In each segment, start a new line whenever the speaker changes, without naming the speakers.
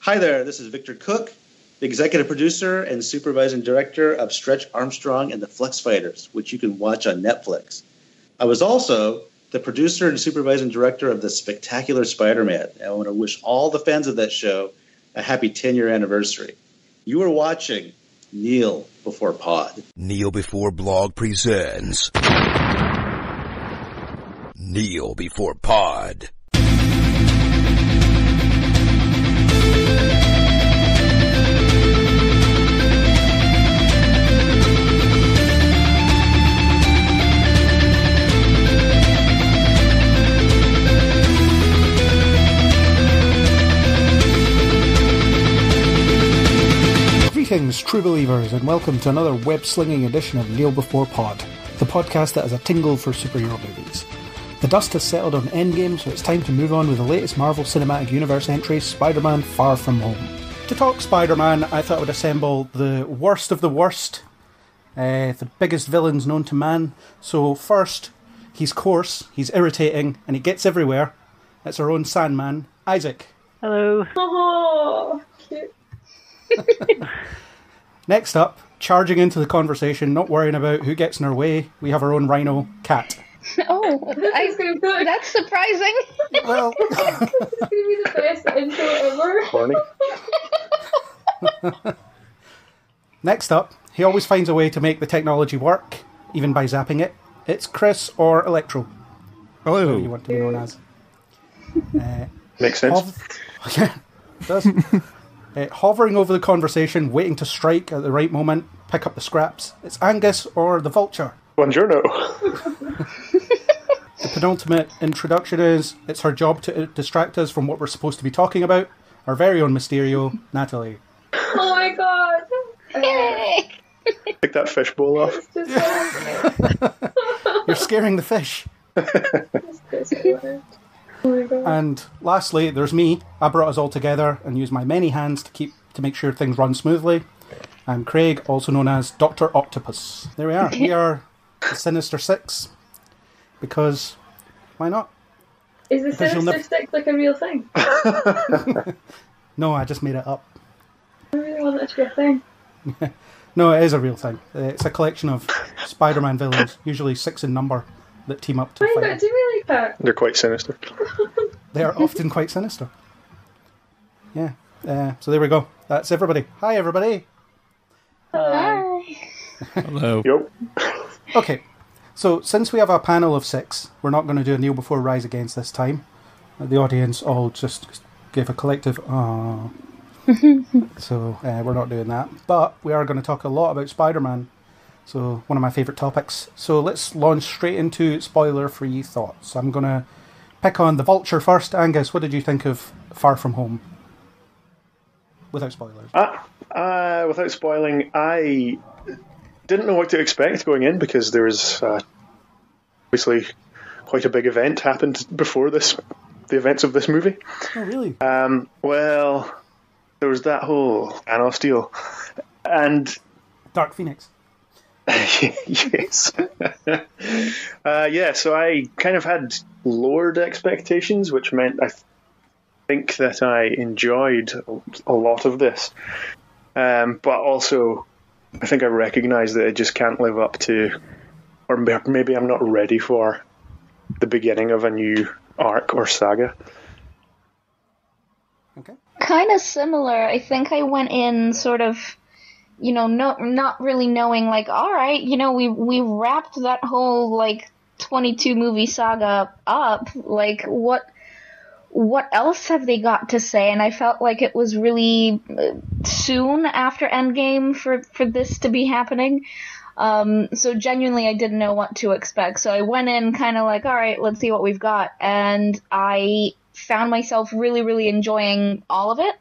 Hi there, this is Victor Cook, the executive producer and supervising director of Stretch Armstrong and the Flex Fighters, which you can watch on Netflix. I was also the producer and supervising director of The Spectacular Spider-Man. And I want to wish all the fans of that show a happy 10-year anniversary. You are watching Kneel Before Pod.
Kneel Before Blog presents Kneel Before Pod.
Greetings, true believers, and welcome to another web-slinging edition of Kneel Before Pod, the podcast that has a tingle for superhero movies. The dust has settled on Endgame, so it's time to move on with the latest Marvel Cinematic Universe entry, Spider-Man Far From Home. To talk Spider-Man, I thought I would assemble the worst of the worst, the biggest villains known to man. So first, he's coarse, he's irritating, and he gets everywhere. It's our own Sandman, Isaac.
Hello.
Oh, cute.
Next up, charging into the conversation, not worrying about who gets in our way, we have our own Rhino, Cat.
Oh, that's surprising.
Well,
This is going to be the best intro ever.
Horny.
next up, he always finds a way to make the technology work, even by zapping it. It's Chris or Electro. Whatever you want to be known as.
Makes sense.
Yeah, it does. Hovering over the conversation, waiting to strike at the right moment, pick up the scraps. It's Angus or the Vulture.
Buongiorno.
The penultimate introduction is, it's her job to distract us from what we're supposed to be talking about. Our very own Mysterio, Natalie.
Oh my god.
Pick that fishbowl off.
It's just
You're scaring the fish.
so oh my god.
And lastly, there's me. I brought us all together and used my many hands to make sure things run smoothly. I'm Craig, also known as Dr. Octopus. There we are. We are the Sinister Six. Because, why not?
Is the
Because you'll
Sinister Six like a real thing?
No, I just made it up.
I really want that to be a thing.
No, it is a real thing. It's a collection of Spider-Man villains, usually 6 in number, that team up to
Why
fight.
do we like that?
They're quite sinister.
They are often quite sinister. Yeah. So there we go. That's everybody. Hi, everybody.
Hi.
Hello.
Yup.
Okay. So since we have a panel of 6, we're not going to do a Kneel Before Rise Against this time. The audience all just gave a collective aww. So we're not doing that. But we are going to talk a lot about Spider-Man. So one of my favourite topics. So let's launch straight into spoiler-free thoughts. I'm going to pick on the Vulture first. Angus, what did you think of Far From Home? Without spoilers.
Without spoiling, I didn't know what to expect going in because there was obviously quite a big event happened before the events of this movie.
Oh, really?
Well, there was that whole Thanos deal. And
Dark Phoenix.
yes. So I kind of had lowered expectations, which meant I think that I enjoyed a lot of this. But also, I think I recognise that it just can't live up to, or maybe I'm not ready for, the beginning of a new arc or saga.
Okay.
Kind of similar. I think I went in sort of, not really knowing, like, all right, we wrapped that whole, 22 movie saga up. Like, what else have they got to say? And I felt like it was really soon after Endgame for this to be happening. So genuinely, I didn't know what to expect. So I went in kind of like, all right, let's see what we've got. And I found myself really, really enjoying all of it.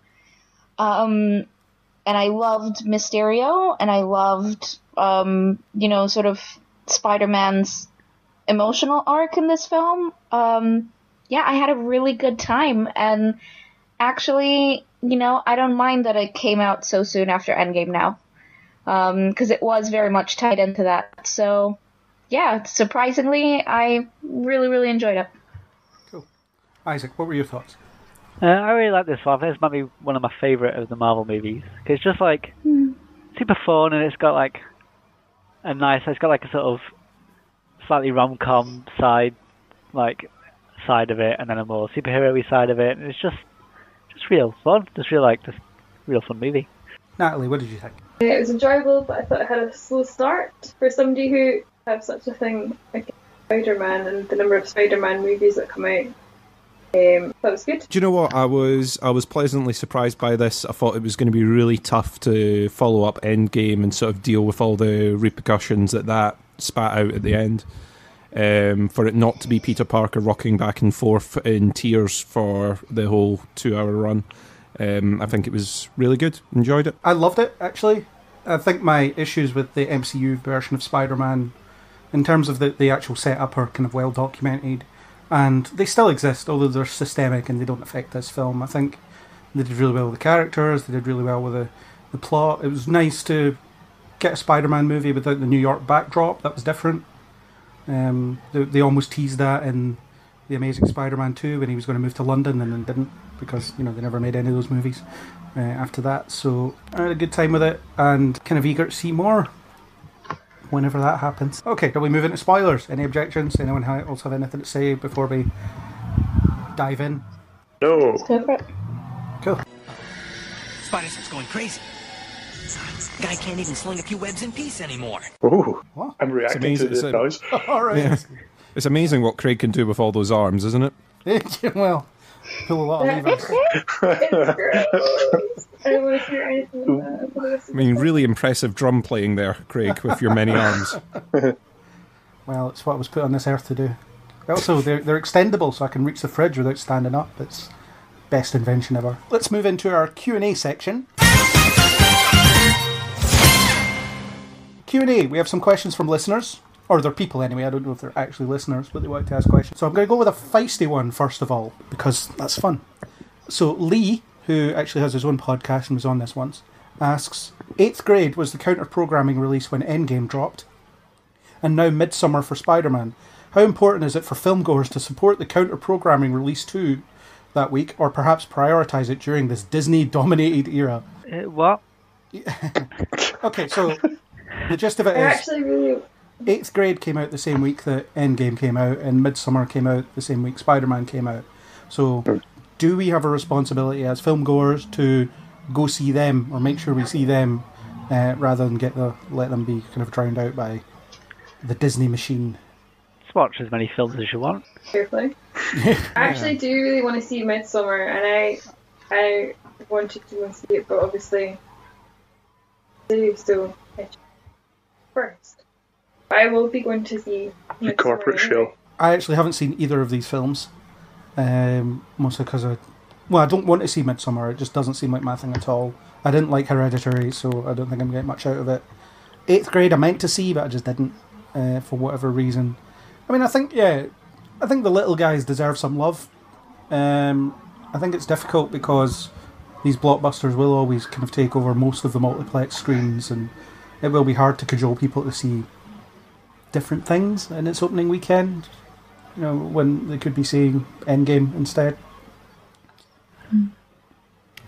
And I loved Mysterio, and I loved, sort of Spider-Man's emotional arc in this film. Yeah, I had a really good time, and actually, I don't mind that it came out so soon after Endgame now, because it was very much tied into that. So, yeah, surprisingly, I really, really enjoyed it.
Cool. Isaac, what were your thoughts?
I really like this one. I think this might be one of my favourite of the Marvel movies. 'Cause it's just like super fun, and it's got like it's got like a sort of slightly rom-com side of it, and then a more superhero-y side of it. And it's just real fun. Just real fun movie.
Natalie, what did you think?
It was enjoyable, but I thought it had a slow start for somebody who have such a thing against Spider-Man and the number of Spider-Man movies that come out. That was good.
Do you know what? I was pleasantly surprised by this. I thought it was going to be really tough to follow up Endgame and sort of deal with all the repercussions that spat out at the end. For it not to be Peter Parker rocking back and forth in tears for the whole 2-hour run. I think it was really good. Enjoyed it.
I loved it, actually. I think my issues with the MCU version of Spider-Man, in terms of the actual setup, are kind of well documented. And they still exist, although they're systemic and they don't affect this film. I think they did really well with the characters, they did really well with the plot. It was nice to get a Spider-Man movie without the New York backdrop. That was different. They almost teased that in The Amazing Spider-Man 2 when he was going to move to London and then didn't, because they never made any of those movies after that. So I had a good time with it and kind of eager to see more whenever that happens. Okay, can we move into spoilers? Any objections? Anyone else have anything to say before we dive in?
No.
Go for it.
Cool.
Spider-Sense going crazy. Guy can't even sling a few webs in peace anymore.
Ooh,
What?
I'm reacting to this noise.
All right.
Yeah. It's amazing what Craig can do with all those arms, isn't it?
Well, pull a lot of levers.
It's gross. I don't want to hear anything about that for the rest
I
of
mean,
the
really impressive drum playing there, Craig, with your many arms.
Well, it's what I was put on this earth to do. Also, they're extendable, so I can reach the fridge without standing up. It's best invention ever. Let's move into our Q&A section. Q&A. We have some questions from listeners. Or they're people anyway. I don't know if they're actually listeners, but they want to ask questions. So I'm going to go with a feisty one first of all, because that's fun. So Lee, who actually has his own podcast and was on this once, asks, 8th grade was the counter-programming release when Endgame dropped, and now Midsummer for Spider-Man. How important is it for filmgoers to support the counter-programming release too that week, or perhaps prioritise it during this Disney-dominated era?
What?
Okay, so the gist of it
I
is...
actually really...
8th grade came out the same week that Endgame came out, and Midsummer came out the same week Spider-Man came out. So, do we have a responsibility as filmgoers to go see them, or make sure we see them, rather than let them be kind of drowned out by the Disney machine?
Just watch as many films as you want.
Carefully. I actually do really want to see Midsummer, and I wanted to go and see it, but obviously I still first. I will be going to see
The corporate show.
I actually haven't seen either of these films, mostly because I don't want to see Midsummer. It just doesn't seem like my thing at all. I didn't like Hereditary, so I don't think I'm getting much out of it. 8th grade I meant to see, but I just didn't, for whatever reason. I mean, I think the little guys deserve some love. I think it's difficult because these blockbusters will always kind of take over most of the multiplex screens, and it will be hard to cajole people to see different things in its opening weekend, when they could be seeing Endgame instead.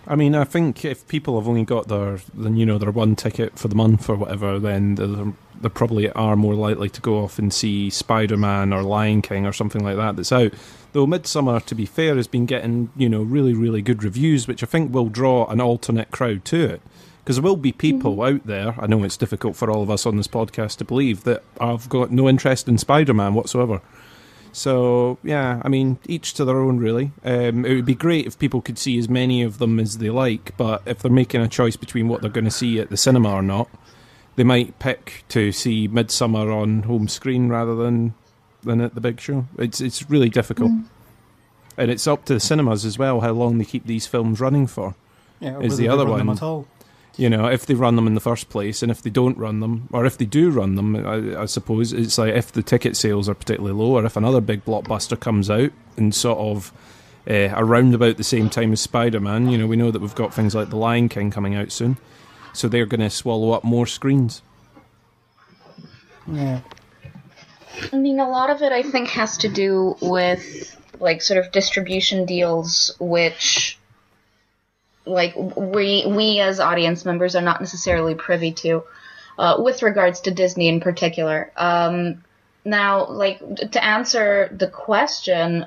I mean, I think if people have only got their one ticket for the month or whatever, then they probably are more likely to go off and see Spider-Man or Lion King or something like that that's out. Though Midsummer, to be fair, has been getting really, really good reviews, which I think will draw an alternate crowd to it. Because there will be people out there, I know it's difficult for all of us on this podcast to believe, that have got no interest in Spider-Man whatsoever. So, yeah, I mean, each to their own, really. It would be great if people could see as many of them as they like, but if they're making a choice between what they're going to see at the cinema or not, they might pick to see Midsummer on home screen rather than at the big show. It's really difficult. And it's up to the cinemas as well how long they keep these films running for.
Yeah,
is the other one.
Them at all.
If they run them in the first place, and if they don't run them, or if they do run them, I suppose it's like if the ticket sales are particularly low, or if another big blockbuster comes out and sort of around about the same time as Spider-Man, we know that we've got things like The Lion King coming out soon, so they're going to swallow up more screens.
Yeah.
I mean, a lot of it I think has to do with like sort of distribution deals, which like we as audience members are not necessarily privy to, with regards to Disney in particular. Now, like, to answer the question,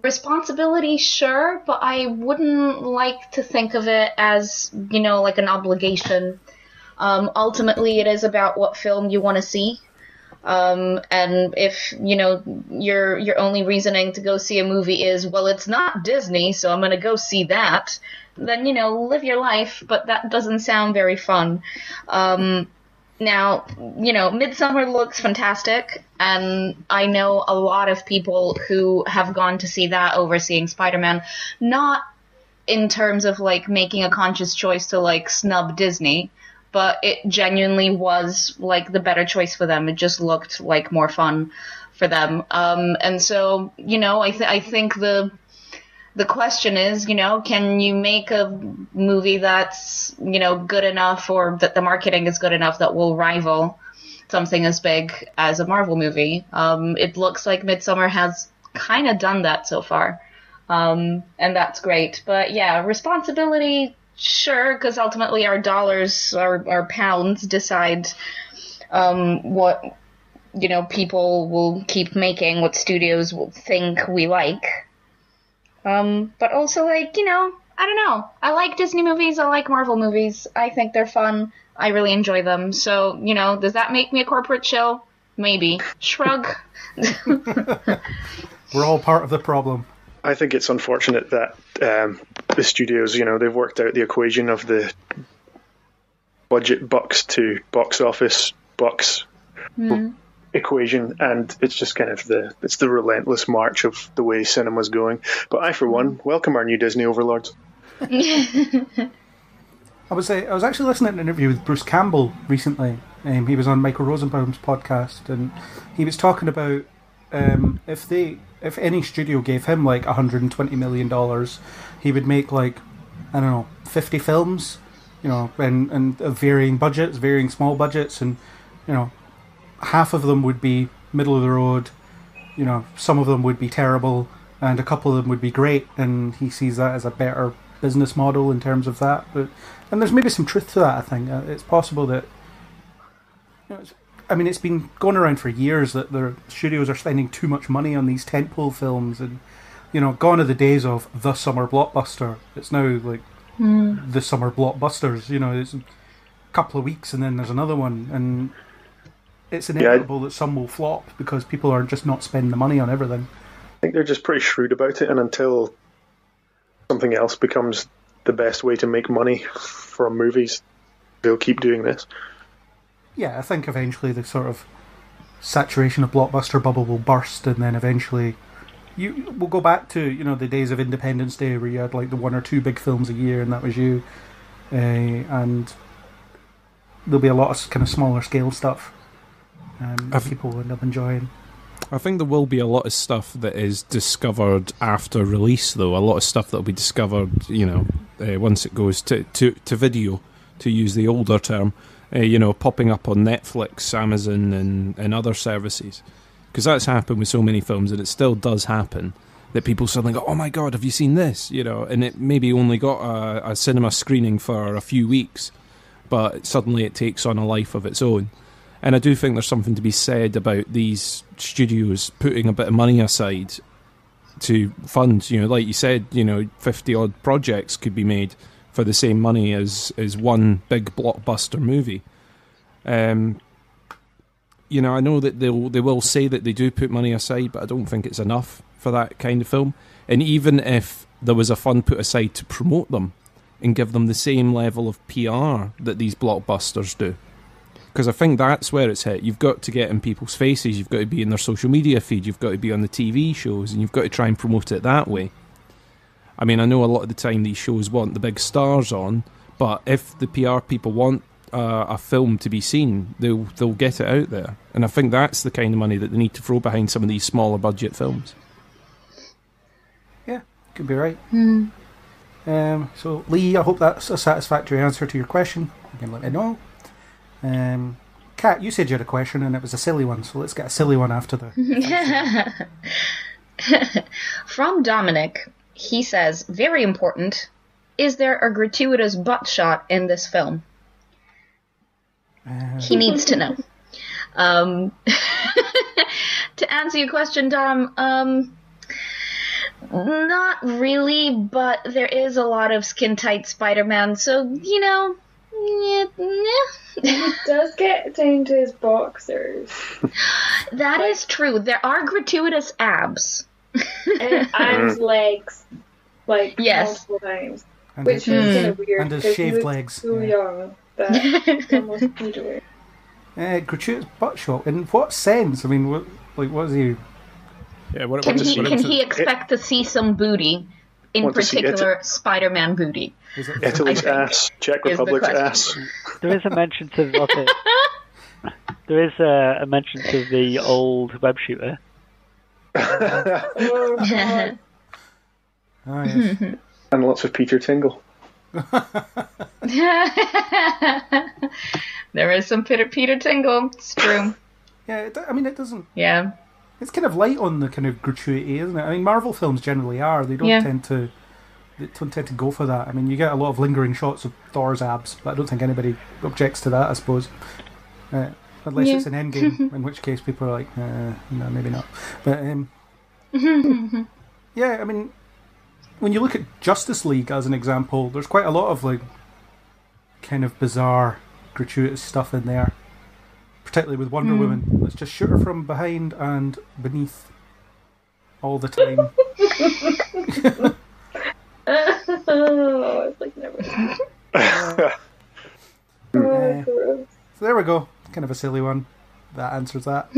responsibility, sure, but I wouldn't like to think of it as, you know, like an obligation. Ultimately, it is about what film you want to see. And if, you know, your only reasoning to go see a movie is, well, it's not Disney, so I'm going to go see that, then, you know, live your life, but that doesn't sound very fun. Now, you know, Midsommar looks fantastic, and I know a lot of people who have gone to see that over seeing Spider-Man, not in terms of, like, making a conscious choice to, like, snub Disney, but it genuinely was, like, the better choice for them. It just looked like more fun for them. And so, you know, I think the question is, you know, can you make a movie that's, you know, good enough, or that the marketing is good enough that will rival something as big as a Marvel movie? It looks like Midsommar has kind of done that so far. And that's great. But yeah, responsibility, sure, because ultimately our dollars, our pounds decide what, you know, people will keep making, what studios will think we like. But also, like, you know, I don't know. I like Disney movies. I like Marvel movies. I think they're fun. I really enjoy them. So, you know, does that make me a corporate shill? Maybe. Shrug.
We're all part of the problem.
I think it's unfortunate that the studios, you know, they've worked out the equation of the budget bucks to box office bucks equation, and it's just kind of the relentless march of the way cinema's going. But I, for one, welcome our new Disney overlords.
I was actually listening to an interview with Bruce Campbell recently. He was on Michael Rosenbaum's podcast, and he was talking about if any studio gave him like $120 million, he would make, like, I don't know, 50 films, you know, and of varying budgets, varying small budgets, and, you know, half of them would be middle of the road, you know, some of them would be terrible, and a couple of them would be great, and he sees that as a better business model in terms of that. And there's maybe some truth to that, I think. It's possible that, you know, I mean, it's been going around for years that the studios are spending too much money on these tentpole films, and, you know, gone are the days of the summer blockbuster. It's now like the summer blockbusters. You know, it's a couple of weeks and then there's another one, and it's inevitable that some will flop because people are just not spending the money on everything.
I think they're just pretty shrewd about it, and until something else becomes the best way to make money from movies, they'll keep doing this.
Yeah, I think eventually the sort of saturation of blockbuster bubble will burst, and then eventually we'll go back to, you know, the days of Independence Day where you had like the one or two big films a year, and that was you. And there'll be a lot of kind of smaller scale stuff people will end up enjoying.
I think there will be a lot of stuff that is discovered after release, though. A lot of stuff that will be discovered, you know, once it goes to video, to use the older term, you know, popping up on Netflix, Amazon, and other services. Because that's happened with so many films, and it still does happen, that people suddenly go, oh my god, have you seen this? You know, and it maybe only got a cinema screening for a few weeks, but suddenly it takes on a life of its own. And I do think there's something to be said about these studios putting a bit of money aside to fund, you know, like you said, you know, 50-odd projects could be made for the same money as one big blockbuster movie. You know, I know that they will say that they do put money aside, but I don't think it's enough for that kind of film. And even if there was a fund put aside to promote them and give them the same level of PR that these blockbusters do, because I think that's where it's hit. You've got to get in people's faces, you've got to be in their social media feed, you've got to be on the TV shows, and you've got to try and promote it that way. I mean, I know a lot of the time these shows want the big stars on, but if the PR people want a film to be seen, they'll get it out there. And I think that's the kind of money that they need to throw behind some of these smaller budget films.
Yeah, could be right. So, Lee, I hope that's a satisfactory answer to your question. You can let me know. Kat, you said you had a question and it was a silly one, so let's get a silly one after the...
From Dominic, he says, very important, is there a gratuitous butt shot in this film? He needs to know. To answer your question, Dom, not really, but there is a lot of skin-tight Spider-Man, so, you know,
He does get down to his boxers.
That is true. There are gratuitous abs.
And legs. Like,
yes.
multiple times.
And
Which is kind of weird.
And his
because
shaved
he looks
legs.
so young that it's almost beautiful.
Gratuitous butt shot. In what sense? I mean, what is he...
Yeah,
Can he expect to see some booty? In particular, Spider-Man booty.
Italy's ass, Czech Republic's ass.
There is a mention to there is a mention to the old web shooter.
Oh, God.
Oh, yes.
And lots of Peter Tingle.
There is some Peter Tingle. It's true.
Yeah, it doesn't...
Yeah.
It's kind of light on the kind of gratuity, isn't it? I mean, Marvel films generally are. They don't tend to go for that. I mean, you get a lot of lingering shots of Thor's abs, but I don't think anybody objects to that, I suppose. Unless it's an Endgame, in which case people are like, no, maybe not. But, yeah, I mean, when you look at Justice League as an example, there's quite a lot of, like, kind of bizarre, gratuitous stuff in there. Particularly with Wonder Woman. Let's just shoot her from behind and beneath all the time.
Oh, it's like never.
So there we go. Kind of a silly one. That answers that.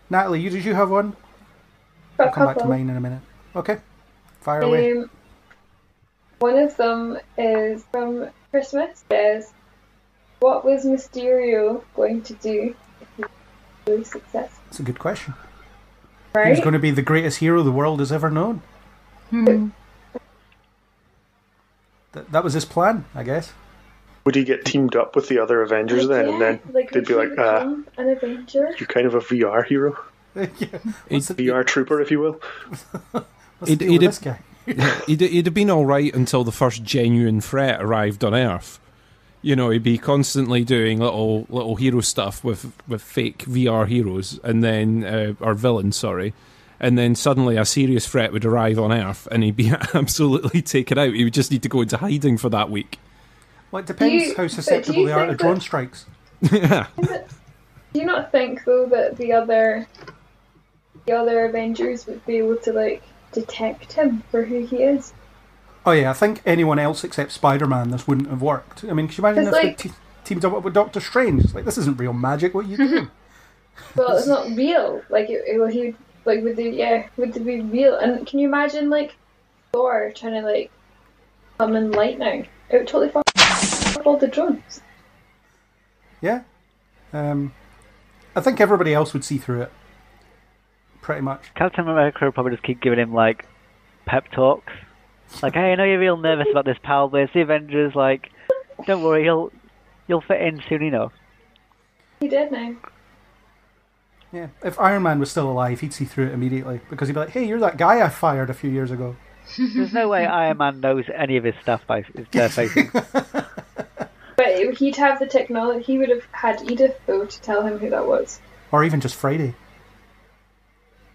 Natalie, did you have one? I'll come back to mine in a minute. Okay. Fire away.
One of them is from Christmas. Says, what was Mysterio going to do if he was really successful?
That's a good question.
Right?
He was going to be the greatest hero the world has ever known. That was his plan, I guess.
Would he get teamed up with the other Avengers then? And then they'd be like,
an Avenger?
you're kind of a VR hero? VR trooper, if you will.
This guy?
He'd have been alright until the first genuine threat arrived on Earth. You know, he'd be constantly doing little hero stuff with fake VR heroes, and then or villains, sorry, and then suddenly a serious threat would arrive on Earth, and he'd be absolutely taken out. He would just need to go into hiding for that week.
Well, it depends how susceptible they are to drone strikes.
Yeah.
Do you not think though that the other Avengers would be able to like detect him for who he is?
Oh yeah, I think anyone else except Spider-Man, this wouldn't have worked. I mean, can you imagine if they teamed up with Doctor Strange? It's like, this isn't real magic, what are you doing?
Well, it's not real. Like, would it be real? And can you imagine, like, Thor trying to, like, come in light now? It would totally fuck up all the drones.
Yeah. I think everybody else would see through it. Pretty much.
Captain America would probably just keep giving him, like, pep talks. Like, hey, I know you're real nervous about this, pal, but it's the Avengers, like, don't worry, you'll fit in soon enough.
He did now.
Yeah, if Iron Man was still alive, he'd see through it immediately, because he'd be like, hey, you're that guy I fired a few years ago.
There's no way Iron Man knows any of his stuff by their faces.
But he'd have the technology. He would have had Edith, though, to tell him who that was.
Or even just Friday.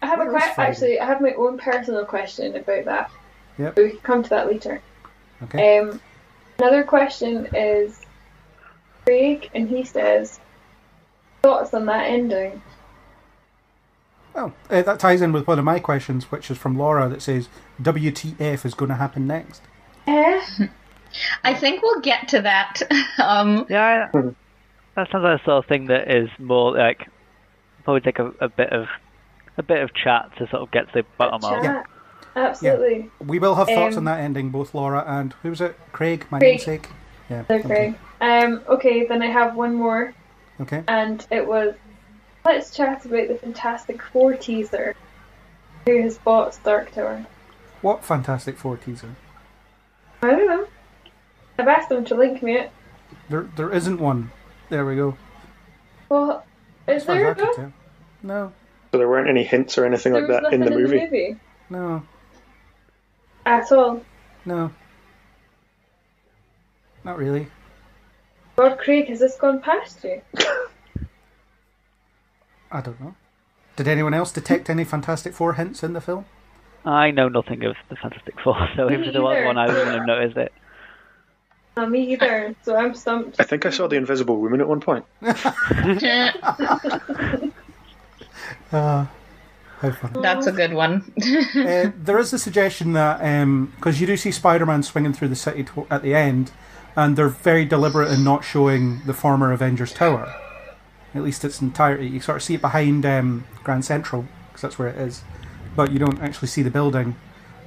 I have I have my own personal question about that.
Yep.
But we can come to that later.
Okay.
Another question is Craig, and he says, thoughts on that ending?
Well, that ties in with one of my questions, which is from Laura, that says, WTF is going to happen next?
I think we'll get to that.
Yeah, that sounds like the sort of thing that is more like, probably take a bit of chat to sort of get to the bottom of.
Yeah. Absolutely.
Yeah. We will have thoughts on that ending, both Laura and, who was it? Craig, my
Craig.
namesake? Yeah.
Craig. Okay, then I have one more.
Okay.
And it was, let's chat about the Fantastic Four teaser. Who has bought Stark Tower?
What Fantastic Four teaser?
I don't know. I've asked them to link me it.
There isn't one. There we go.
Well, is there
though? No.
So there weren't any hints or anything
There
like
was
that in
nothing
the movie?
No.
At all.
No. Not really.
Lord Craig, has this gone past you?
I don't know. Did anyone else detect any Fantastic Four hints in the film?
I know nothing of the Fantastic Four, so if there was one, I wouldn't have noticed it.
Me either, so I'm stumped.
I think I saw the Invisible Woman at one point.
How funny.
That's a good one.
There is a suggestion that, because you do see Spider-Man swinging through the city at the end, and they're very deliberate in not showing the former Avengers Tower. At least its entirety. You sort of see it behind Grand Central, because that's where it is. But you don't actually see the building.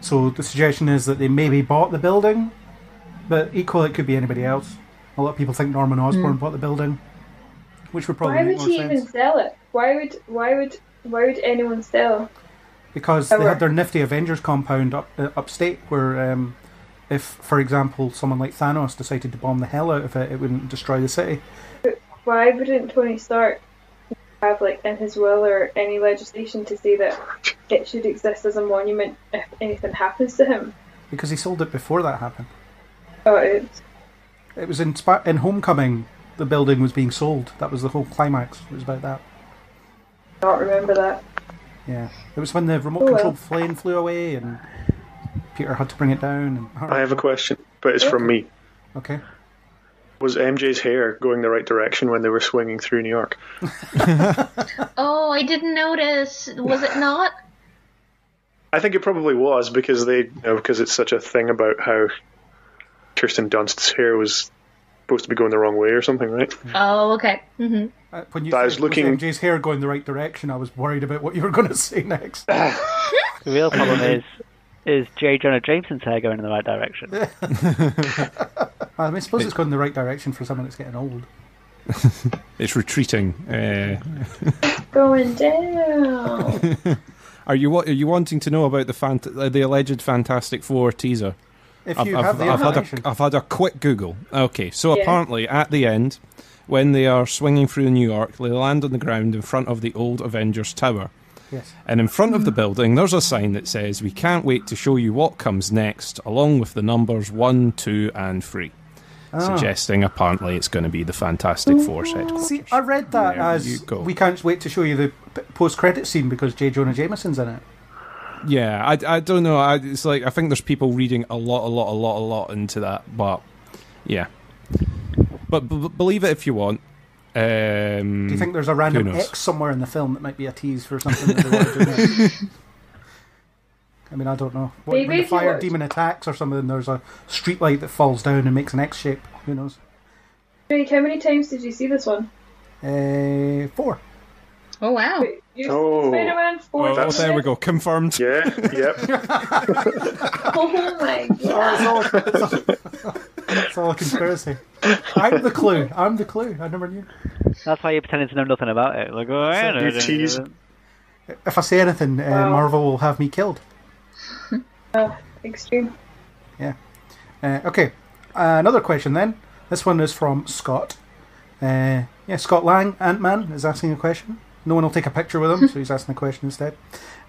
So the suggestion is that they maybe bought the building, but equally it could be anybody else. A lot of people think Norman Osborn bought the building, which would probably make more sense.
Why would he even sell it? Why would anyone sell?
Because they had their nifty Avengers compound upstate, where if, for example, someone like Thanos decided to bomb the hell out of it, it wouldn't destroy the city.
But why wouldn't Tony Stark have, like, in his will or any legislation to say that it should exist as a monument if anything happens to him?
Because he sold it before that happened.
Oh, it's...
It was in Homecoming, the building was being sold. That was the whole climax. It was about that.
I don't remember that.
Yeah. It was when the remote control plane flew away and Peter had to bring it down. And
I have a question, but it's from me.
Okay.
Was MJ's hair going the right direction when they were swinging through New York?
Oh, I didn't notice. Was it not?
I think it probably was, because because it's such a thing about how Kirsten Dunst's hair was supposed to be going the wrong way or something, right?
Oh, okay. Mm-hmm.
When you said was MJ's hair going the right direction, I was worried about what you were going to say next.
The real problem is J. Jonah Jameson's hair going in the right direction?
I suppose it's going in the right direction for someone that's getting old.
It's retreating.
Going down.
Are you wanting to know about the alleged Fantastic Four teaser?
If you have the information.
I've had a quick Google. Okay, so apparently at the end, when they are swinging through New York, they land on the ground in front of the old Avengers Tower.
Yes.
And in front of the building, there's a sign that says, "We can't wait to show you what comes next," along with the numbers 1, 2, and 3. Suggesting apparently it's going to be the Fantastic Four's headquarters.
See, I read that as we can't wait to show you the post-credit scene because J. Jonah Jameson's in it.
Yeah, I don't know. It's like I think there's people reading a lot into that, but yeah. But believe it if you want.
Do you think there's a random X somewhere in the film that might be a tease for something that they want to do? I mean, I don't know. When the fire demon attacks or something, there's a streetlight that falls down and makes an X shape. Who knows?
Rick, how many times did you see this one?
4.
Oh, wow.
Spider-Man 4 times?
There we go. Confirmed.
Yeah, yep.
Oh my god.
It's all a conspiracy. I'm the clue. I never knew.
That's why you're pretending to know nothing about it. Like, oh, I know.
If I say anything, Marvel will have me killed.
Extreme.
Yeah. Okay. Another question then. This one is from Scott. Scott Lang, Ant-Man, is asking a question. No one will take a picture with him, so he's asking a question instead.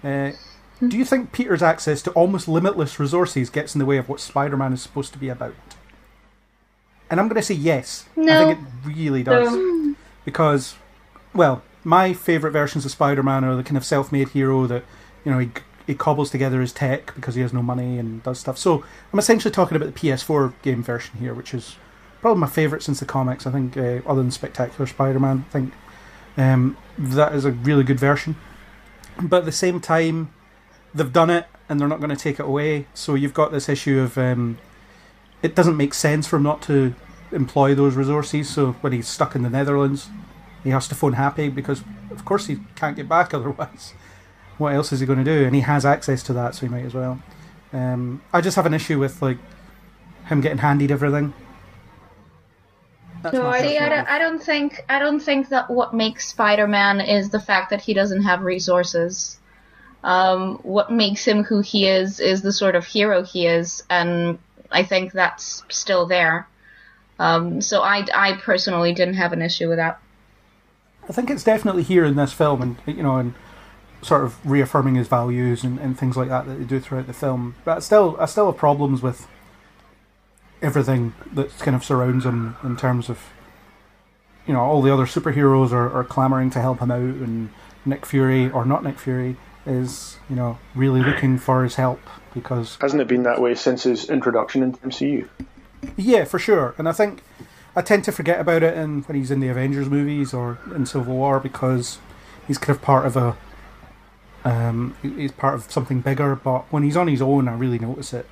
Do you think Peter's access to almost limitless resources gets in the way of what Spider-Man is supposed to be about? And I'm going to say yes.
No.
I think it really does. No. Because, well, my favourite versions of Spider-Man are the kind of self-made hero that, he cobbles together his tech because he has no money and does stuff. So I'm essentially talking about the PS4 game version here, which is probably my favourite since the comics. I think, other than Spectacular Spider-Man, I think that is a really good version. But at the same time, they've done it and they're not going to take it away. So you've got this issue of it doesn't make sense for him not to employ those resources. So when he's stuck in the Netherlands, he has to phone Happy because, of course, he can't get back otherwise. What else is he going to do? And he has access to that, so he might as well. I just have an issue with him getting handied everything.
No, I don't think that what makes Spider-Man is the fact that he doesn't have resources. What makes him who he is the sort of hero he is, and I think that's still there. So I personally didn't have an issue with that.
I think it's definitely here in this film, and sort of reaffirming his values and things like that they do throughout the film. But I still have problems with everything that kind of surrounds him in terms of, you know, all the other superheroes are clamouring to help him out, and Nick Fury, or not Nick Fury, is, you know, really looking for his help because...
Hasn't it been that way since his introduction into MCU? Yeah,
for sure. And I think I tend to forget about it when he's in the Avengers movies or in Civil War, because he's kind of part of he's part of something bigger, but when he's on his own, I really notice it.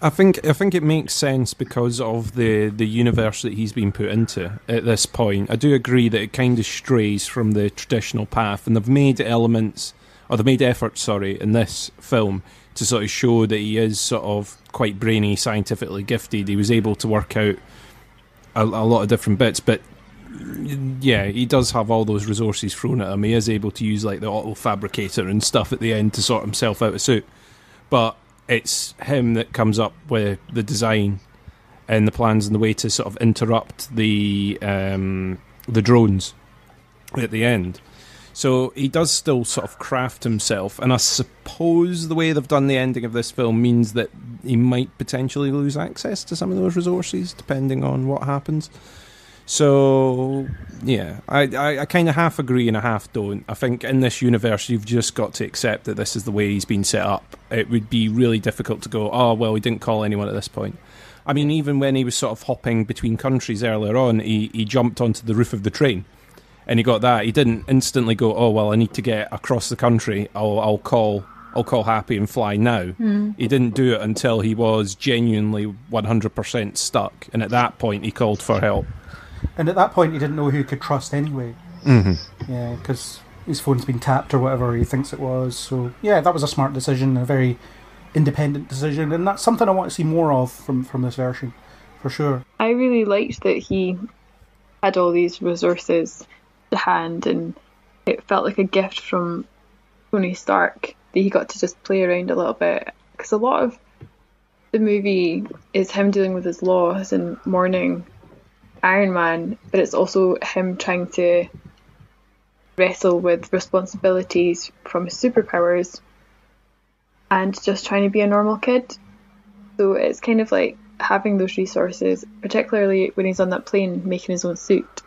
I think it makes sense because of the universe that he's been put into at this point. I do agree that it kind of strays from the traditional path, and they've made efforts, in this film to sort of show that he is sort of quite brainy, scientifically gifted. He was able to work out a lot of different bits, but yeah, he does have all those resources thrown at him. He is able to use like the auto fabricator and stuff at the end to sort himself out a suit, but it's him that comes up with the design and the plans and the way to sort of interrupt the drones at the end. So he does still sort of craft himself, and I suppose the way they've done the ending of this film means that he might potentially lose access to some of those resources depending on what happens. So, yeah, I kind of half agree and I half don't. I think in this universe, you've just got to accept that this is the way he's been set up. It would be really difficult to go, oh, well, he didn't call anyone at this point. I mean, even when he was sort of hopping between countries earlier on, he jumped onto the roof of the train and he got that. He didn't instantly go, oh, well, I need to get across the country. I'll call Happy and fly now. He didn't do it until he was genuinely 100% stuck. And at that point, he called for help.
And at that point, he didn't know who he could trust anyway.
Mm-hmm.
Yeah, because his phone's been tapped or whatever he thinks it was. So, yeah, that was a smart decision, a very independent decision. And that's something I want to see more of from this version, for sure.
I really liked that he had all these resources to hand, and it felt like a gift from Tony Stark that he got to just play around a little bit. Because a lot of the movie is him dealing with his loss and mourning Iron Man, but it's also him trying to wrestle with responsibilities from his superpowers and just trying to be a normal kid. So it's kind of like having those resources, particularly when he's on that plane making his own suit,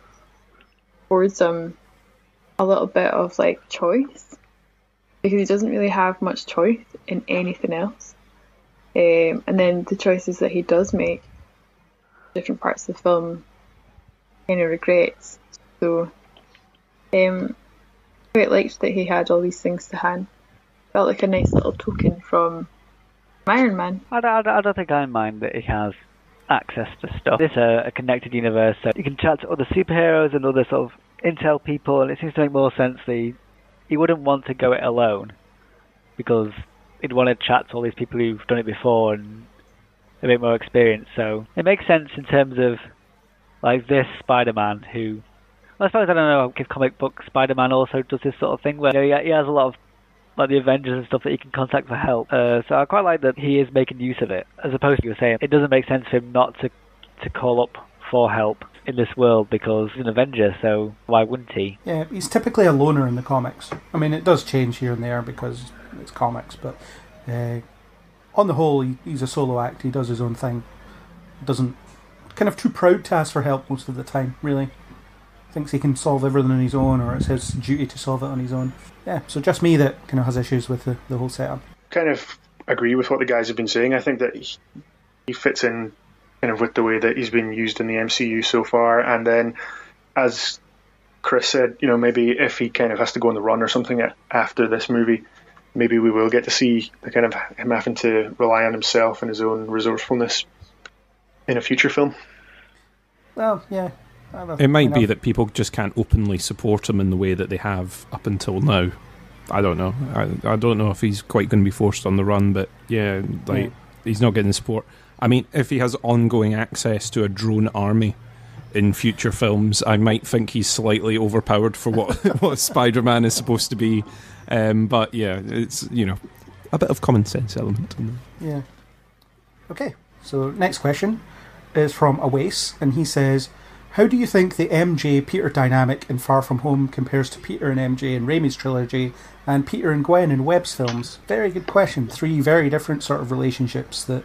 affords him a little bit of like choice, because he doesn't really have much choice in anything else. And then the choices that he does make, different parts of the film, kind of regrets. So quite liked that he had all these things to hand. Felt like a nice little token from Iron Man.
I don't think I mind that he has access to stuff. It's a connected universe, so you can chat to other superheroes and other sort of intel people, and it seems to make more sense that he wouldn't want to go it alone, because he'd want to chat to all these people who've done it before and a bit more experience. So it makes sense in terms of like this Spider-Man who, well, I suppose, I don't know if comic book Spider-Man also does this sort of thing where, you know, he has a lot of like the Avengers and stuff that he can contact for help. So I quite like that he is making use of it, as opposed to you were saying it doesn't make sense for him not to call up for help in this world because he's an Avenger, so why wouldn't he?
Yeah, he's typically a loner in the comics. I mean, it does change here and there because it's comics, but on the whole, he's a solo act. He does his own thing. Doesn't kind of too proud to ask for help most of the time, really. Thinks he can solve everything on his own, or it's his duty to solve it on his own. Yeah, so just me that kind of has issues with the whole setup.
Kind of agree with what the guys have been saying. I think that he fits in kind of with the way that he's been used in the MCU so far, and then as Chris said, you know, maybe if he kind of has to go on the run or something after this movie, maybe we will get to see the kind of him having to rely on himself and his own resourcefulness in a future film.
Well, yeah.
It might be that people just can't openly support him in the way that they have up until now. I don't know. I don't know if he's quite going to be forced on the run, but yeah, he's not getting support. I mean, if he has ongoing access to a drone army in future films, I might think he's slightly overpowered for what Spider-Man is supposed to be. But yeah, it's, you know, a bit of common sense element.
Yeah. Okay, so next question is from Awais, and he says, How do you think the MJ-Peter dynamic in Far From Home compares to Peter and MJ in Raimi's trilogy and Peter and Gwen in Webb's films? Very good question. 3 very different sort of relationships that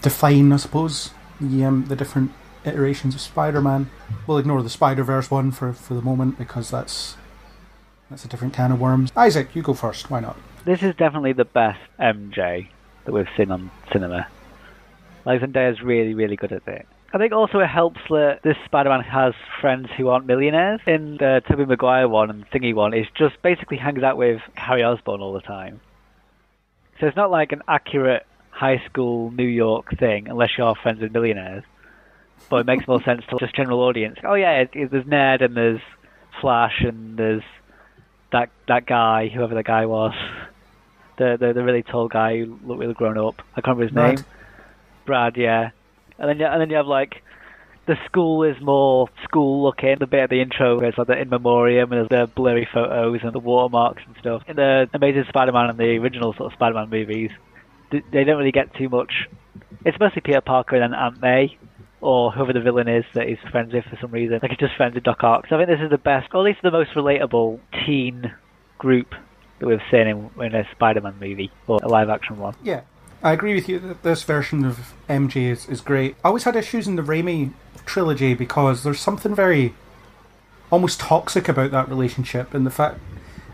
define, I suppose, the different iterations of Spider-Man. We'll ignore the Spiderverse one for the moment because that's a different can of worms. Isaac, you go first. Why not?
This is definitely the best MJ that we've seen on cinema. Like, Zendaya's really, really good at it. I think also it helps that this Spider-Man has friends who aren't millionaires. In the Tobey Maguire one and Thingy one, it just basically hangs out with Harry Osborn all the time. So it's not like an accurate high school New York thing, unless you're friends with millionaires. But it makes more sense to just general audience. Oh yeah, there's Ned and there's Flash and there's that guy, whoever the guy was. The really tall guy who looked really grown up. I can't remember his name. Brad, yeah. And then you have like the school is more school looking. The bit at the intro where it's like the in memoriam and there's the blurry photos and the watermarks and stuff. In the Amazing Spider-Man and the original sort of Spider-Man movies, they don't really get too much. It's mostly Peter Parker and then Aunt May, or whoever the villain is that he's friends with for some reason. Like, he's just friends with Doc Ock. So I think this is the best, or at least the most relatable teen group that we've seen in a Spider-Man movie, or a live-action one.
Yeah, I agree with you that this version of MJ is great. I always had issues in the Raimi trilogy because there's something very almost toxic about that relationship, and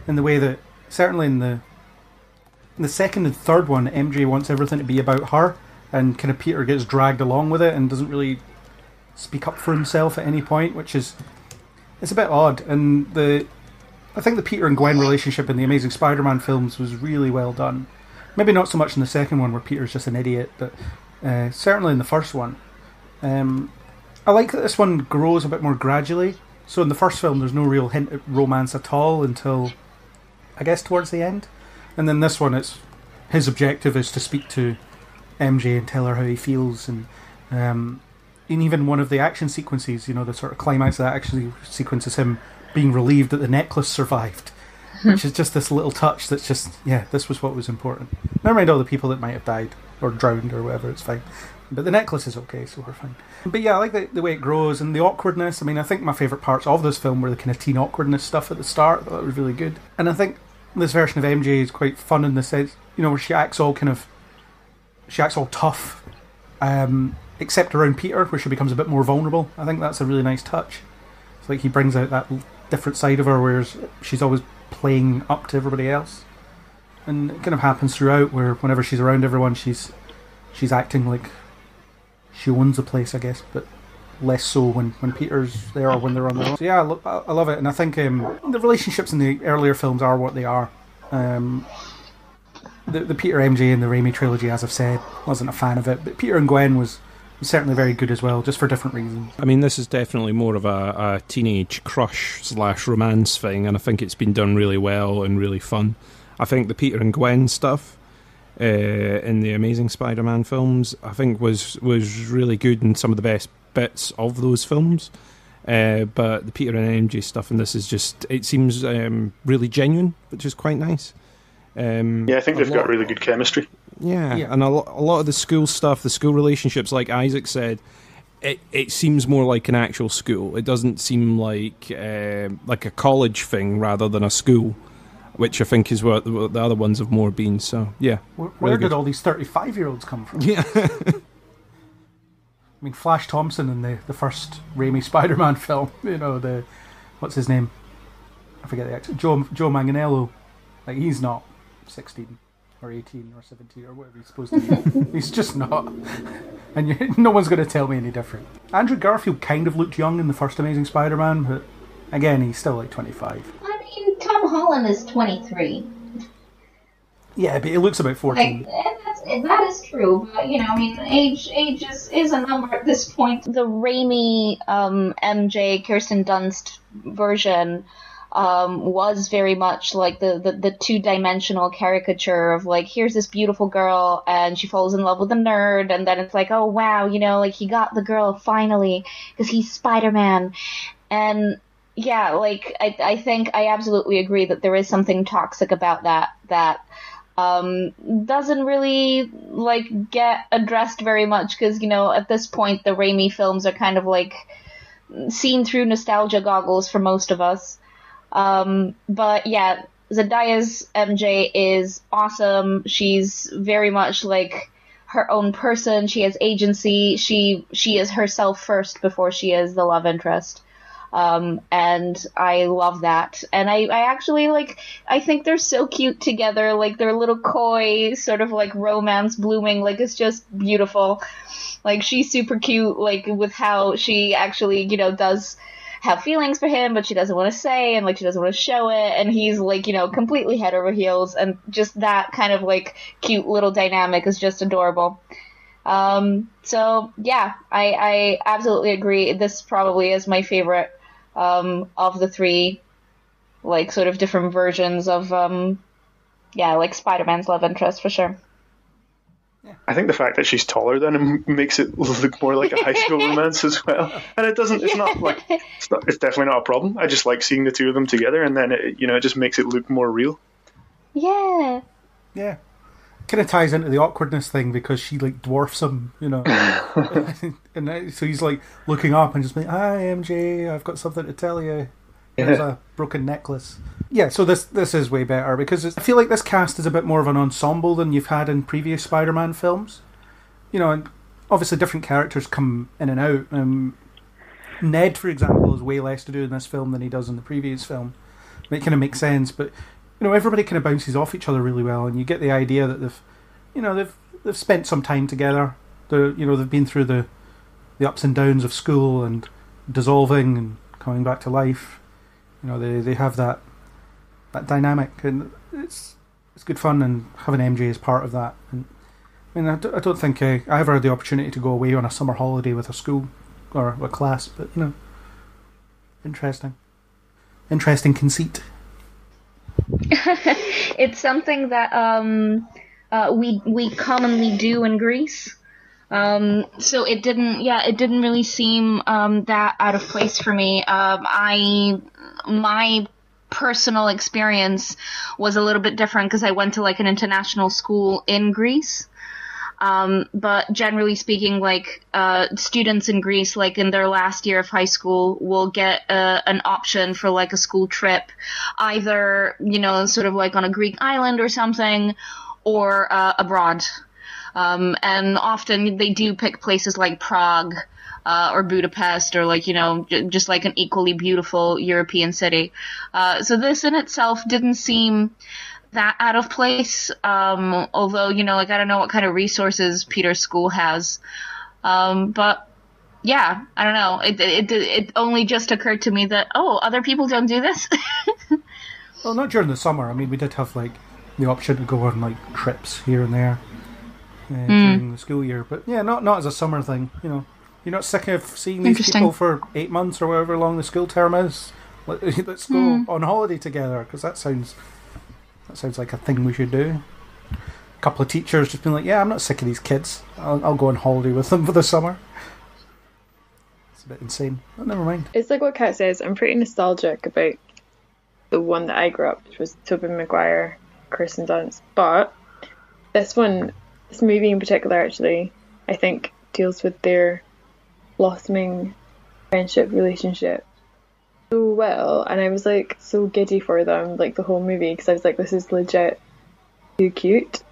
in the way that, certainly in the second and third one, MJ wants everything to be about her, and kind of Peter gets dragged along with it and doesn't really speak up for himself at any point, which is, it's a bit odd. And I think the Peter and Gwen relationship in the Amazing Spider-Man films was really well done. Maybe not so much in the second one where Peter's just an idiot, but certainly in the first one. I like that this one grows a bit more gradually. So in the first film there's no real hint at romance at all until, I guess, towards the end. And then this one, his objective is to speak to MJ and tell her how he feels. And in even one of the action sequences, the sort of climax of that action sequence is him being relieved that the necklace survived. Which is just this little touch that's just, yeah, this was what was important. Never mind all the people that might have died or drowned or whatever, it's fine. But the necklace is okay, so we're fine. But yeah, I like the way it grows and the awkwardness. I mean, I think my favourite parts of this film were the kind of teen awkwardness stuff at the start. I thought it was really good. And I think this version of MJ is quite fun in the sense, where she acts all tough, except around Peter, where she becomes a bit more vulnerable. I think that's a really nice touch. It's like he brings out that different side of her, whereas she's always playing up to everybody else, and it kind of happens throughout where whenever she's around everyone she's acting like she owns the place, I guess, but less so when Peter's there or when they're on their own. So yeah, I love it, and I think the relationships in the earlier films are what they are. The Peter MJ in the Raimi trilogy, as I've said, wasn't a fan of it, but Peter and Gwen was certainly very good as well, just for different reasons.
I mean, this is definitely more of a teenage crush / romance thing, and I think it's been done really well and really fun. I think the Peter and Gwen stuff in the Amazing Spider-Man films, I think was really good and some of the best bits of those films. But the Peter and MJ stuff in this is just, it seems really genuine, which is quite nice.
Yeah, I think they've got really good chemistry.
Yeah, and a lot of the school stuff, the school relationships, like Isaac said, it seems more like an actual school. It doesn't seem like a college thing rather than a school, which I think is what the other ones have more been. So, yeah.
Where did all these 35-year-olds come from?
Yeah.
I mean, Flash Thompson in the first Raimi Spider-Man film, what's his name? I forget the actor. Joe Manganiello. Like, he's not 16. Or 18 or 17 or whatever he's supposed to be. He's just not. And no one's going to tell me any different. Andrew Garfield kind of looked young in the first Amazing Spider-Man, but again, he's still like 25.
I mean, Tom Holland is 23.
Yeah, but he looks about 14.
That is true, but, age is a number at this point. The Raimi MJ Kirsten Dunst version was very much like the two-dimensional caricature of, like, here's this beautiful girl and she falls in love with a nerd, and then it's like, oh wow, like, he got the girl finally because he's Spider-Man. And yeah, like, I think I absolutely agree that there is something toxic about that doesn't really like get addressed very much because, at this point the Raimi films are kind of like seen through nostalgia goggles for most of us. But yeah, Zendaya's MJ is awesome. She's very much like her own person. She has agency. She is herself first before she is the love interest. And I love that. And I actually I think they're so cute together. Like their little coy sort of like romance blooming. Like it's just beautiful. Like she's super cute, like with how she actually, does have feelings for him, but she doesn't want to say, and like she doesn't want to show it. And he's like, completely head over heels. And just that kind of like cute little dynamic is just adorable. So yeah, I absolutely agree. This probably is my favorite of the three, like sort of different versions of like Spider-Man's love interest for sure.
I think the fact that she's taller than him makes it look more like a high school romance as well. And it doesn't. It's not like it's definitely not a problem. I just like seeing the two of them together, and then it just makes it look more real.
Yeah.
Yeah. Kind of ties into the awkwardness thing because she like dwarfs him, and so he's like looking up and just being, "Hi, MJ, I've got something to tell you." There's a broken necklace. Yeah, so this is way better because I feel like this cast is a bit more of an ensemble than you've had in previous Spider-Man films. And obviously different characters come in and out. Ned, for example, has way less to do in this film than he does in the previous film. It kind of makes sense, but everybody kind of bounces off each other really well, and you get the idea that they've spent some time together. They've been through the ups and downs of school and dissolving and coming back to life. They have that dynamic, and it's good fun, and having MJ as part of that. And I don't think I ever had the opportunity to go away on a summer holiday with a school or a class, but interesting conceit.
It's something that we commonly do in Greece. So it didn't really seem that out of place for me. My personal experience was a little bit different because I went to like an international school in Greece. But generally speaking, like students in Greece, like in their last year of high school, will get an option for like a school trip, either sort of like on a Greek island or something, or abroad. And often they do pick places like Prague or Budapest, or like just like an equally beautiful European city. So this in itself didn't seem that out of place, although like I don't know what kind of resources Peter's school has, but yeah, I don't know, it only just occurred to me that other people don't do this.
Well, not during the summer. I mean, we did have like the option to go on like trips here and there during the school year, but yeah, not as a summer thing. You're not sick of seeing these people for 8 months or however long the school term is. Let's go on holiday together, because that sounds like a thing we should do. A couple of teachers just been like, yeah, I'm not sick of these kids. I'll go on holiday with them for the summer. It's a bit insane, but never mind.
It's like what Kat says. I'm pretty nostalgic about the one that I grew up, which was Tobey Maguire, Kirsten Dunst. But this movie in particular, actually, I think deals with their blossoming friendship relationship so well, and I was like so giddy for them like the whole movie, because I was like, this is legit too cute.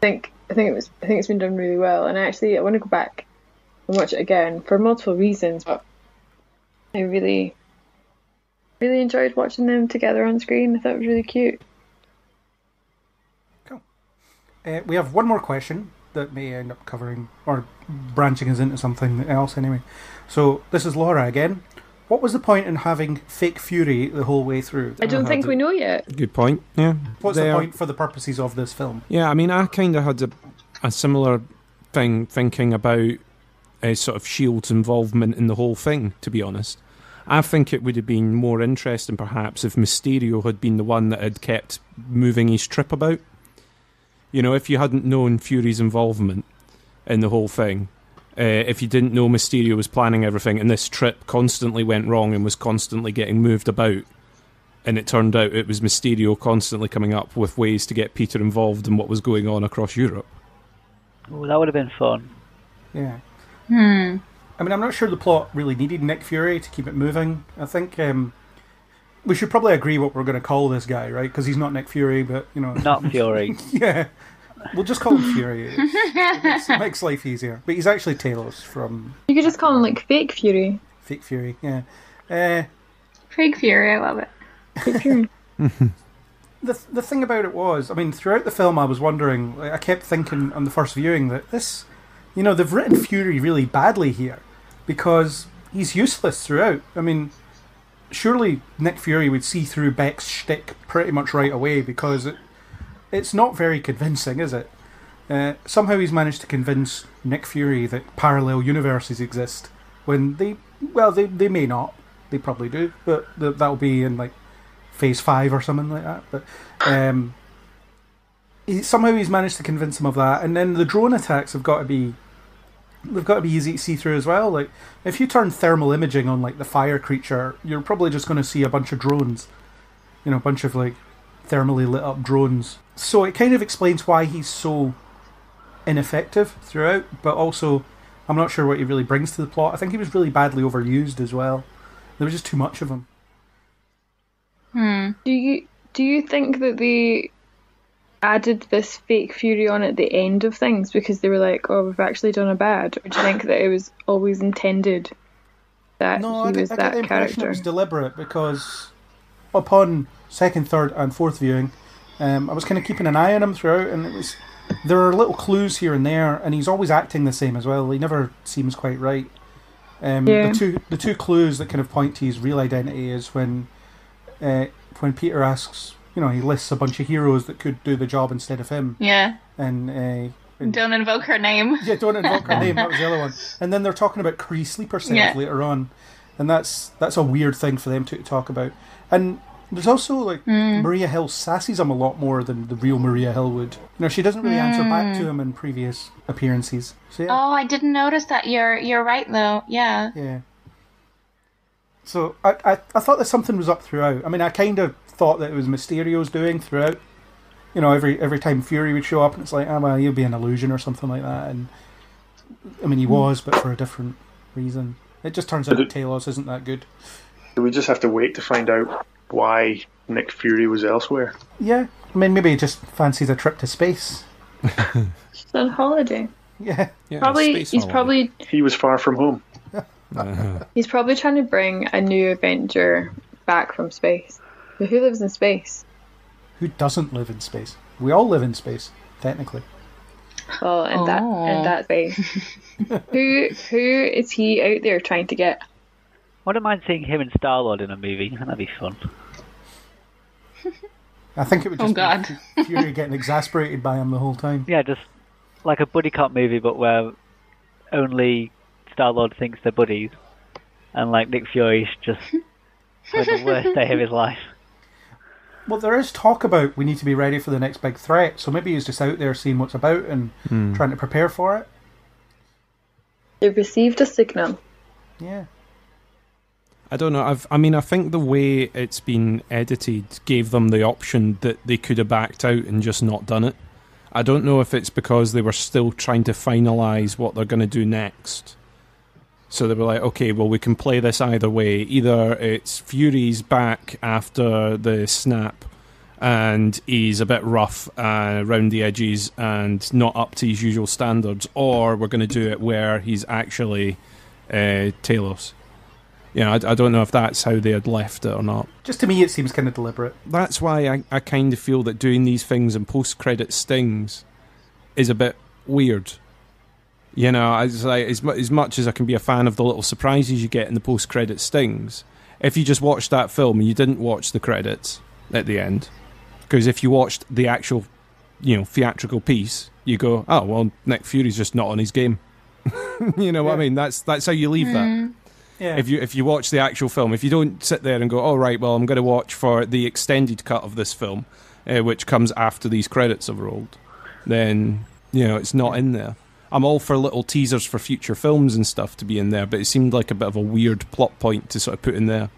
I think it's been done really well, and I want to go back and watch it again for multiple reasons, but I really enjoyed watching them together on screen. I thought it was really cute.
Cool. We have one more question that may end up covering or branching us into something else anyway. So this is Laura again. What was the point in having fake Fury the whole way through?
I don't think we know yet.
Good point, yeah.
What's the point for the purposes of this film?
Yeah, I mean, I kind of had a similar thing thinking about sort of S.H.I.E.L.D.'s involvement in the whole thing, to be honest. I think it would have been more interesting, perhaps, if Mysterio had been the one that had kept moving his trip about. If you hadn't known Fury's involvement in the whole thing, if you didn't know Mysterio was planning everything and this trip constantly went wrong and was constantly getting moved about, and it turned out it was Mysterio constantly coming up with ways to get Peter involved in what was going on across Europe.
Oh, that would have been fun.
Yeah.
Hmm.
I mean, I'm not sure the plot really needed Nick Fury to keep it moving. I think we should probably agree what we're going to call this guy, right? Because he's not Nick Fury, but, you know...
Not Fury.
Yeah. We'll just call him Fury. It makes life easier. But he's actually Talos from...
You could just call him, like, Fake Fury.
Fake Fury, yeah.
Fake Fury, I love it.
Fake Fury.
The thing about it was, I mean, throughout the film I was wondering, like, I kept thinking on the first viewing that this... You know, they've written Fury really badly here. Because he's useless throughout. I mean... Surely Nick Fury would see through Beck's shtick pretty much right away, because it's not very convincing, is it? Somehow he's managed to convince Nick Fury that parallel universes exist, when they may not. They probably do, but that'll be in like Phase 5 or something like that. But somehow he's managed to convince him of that, and then the drone attacks have got to be easy to see through as well. Like, if you turn thermal imaging on like the fire creature, you're probably just going to see a bunch of drones. You know, a bunch of like thermally lit up drones. So it kind of explains why he's so ineffective throughout, but also I'm not sure what he really brings to the plot. I think he was really badly overused as well. There was just too much of him.
Do you think that they added this fake Fury on at the end of things because they were like, oh, we've actually done a bad? Or do you think that it was always intended that he was
I
that
get the impression
character?
it was deliberate, because upon second, third and fourth viewing, I was kind of keeping an eye on him throughout, and there are little clues here and there, and he's always acting the same as well. He never seems quite right. The two clues that kind of point to his real identity is when Peter asks, you know, he lists a bunch of heroes that could do the job instead of him.
Yeah.
And
don't invoke her name.
Yeah, don't invoke her name. That was the other one. And then they're talking about Kree sleeper cells later on, and that's a weird thing for them to talk about. And there's also like Maria Hill sasses him a lot more than the real Maria Hill would. You know, she doesn't really answer back to him in previous appearances. So, yeah.
Oh, I didn't notice that. You're right though. Yeah.
Yeah. So I thought that something was up throughout. I mean, I kind of thought that it was Mysterio's doing throughout. You know, every time Fury would show up, and it's like, well, he'll be an illusion or something like that. And I mean, he was, but for a different reason. It just turns out that Talos isn't that good.
Do we just have to wait to find out why Nick Fury was elsewhere?
Yeah, I mean, maybe he just fancies a trip to space.
It's on holiday.
Yeah.
He was far from home.
He's probably trying to bring a new Avenger back from space. But who lives in space?
Who doesn't live in space? We all live in space, technically.
Oh, and that space. Who is he out there trying to get?
Wouldn't mind seeing him and Star-Lord in a movie. That'd be fun.
I think it would just be Fury getting exasperated by him the whole time.
Yeah, just like a buddy cop movie, but where only Star-Lord thinks they're buddies, and like Nick Fury's just having the worst day of his life.
Well, there is talk about we need to be ready for the next big threat, so maybe he's just out there seeing what's about and trying to prepare for it.
They've received a signal.
Yeah.
I don't know. I think the way it's been edited gave them the option that they could have backed out and just not done it. I don't know if it's because they were still trying to finalise what they're going to do next. So they were like, okay, well, we can play this either way. Either it's Fury's back after the snap and he's a bit rough around the edges and not up to his usual standards, or we're going to do it where he's actually Talos. You know, I don't know if that's how they had left it or not.
Just to me, it seems kind of deliberate.
That's why I kind of feel that doing these things in post-credit stings is a bit weird. You know, it's like, as much as I can be a fan of the little surprises you get in the post-credit stings, if you just watched that film and you didn't watch the credits at the end, because if you watched the actual, you know, theatrical piece, you go, oh, well, Nick Fury's just not on his game. You know what I mean? That's how you leave that.
Yeah.
If you watch the actual film, if you don't sit there and go, oh, right, well, I'm going to watch for the extended cut of this film, which comes after these credits have rolled, then, you know, it's not in there. I'm all for little teasers for future films and stuff to be in there, but it seemed like a bit of a weird plot point to sort of put in there.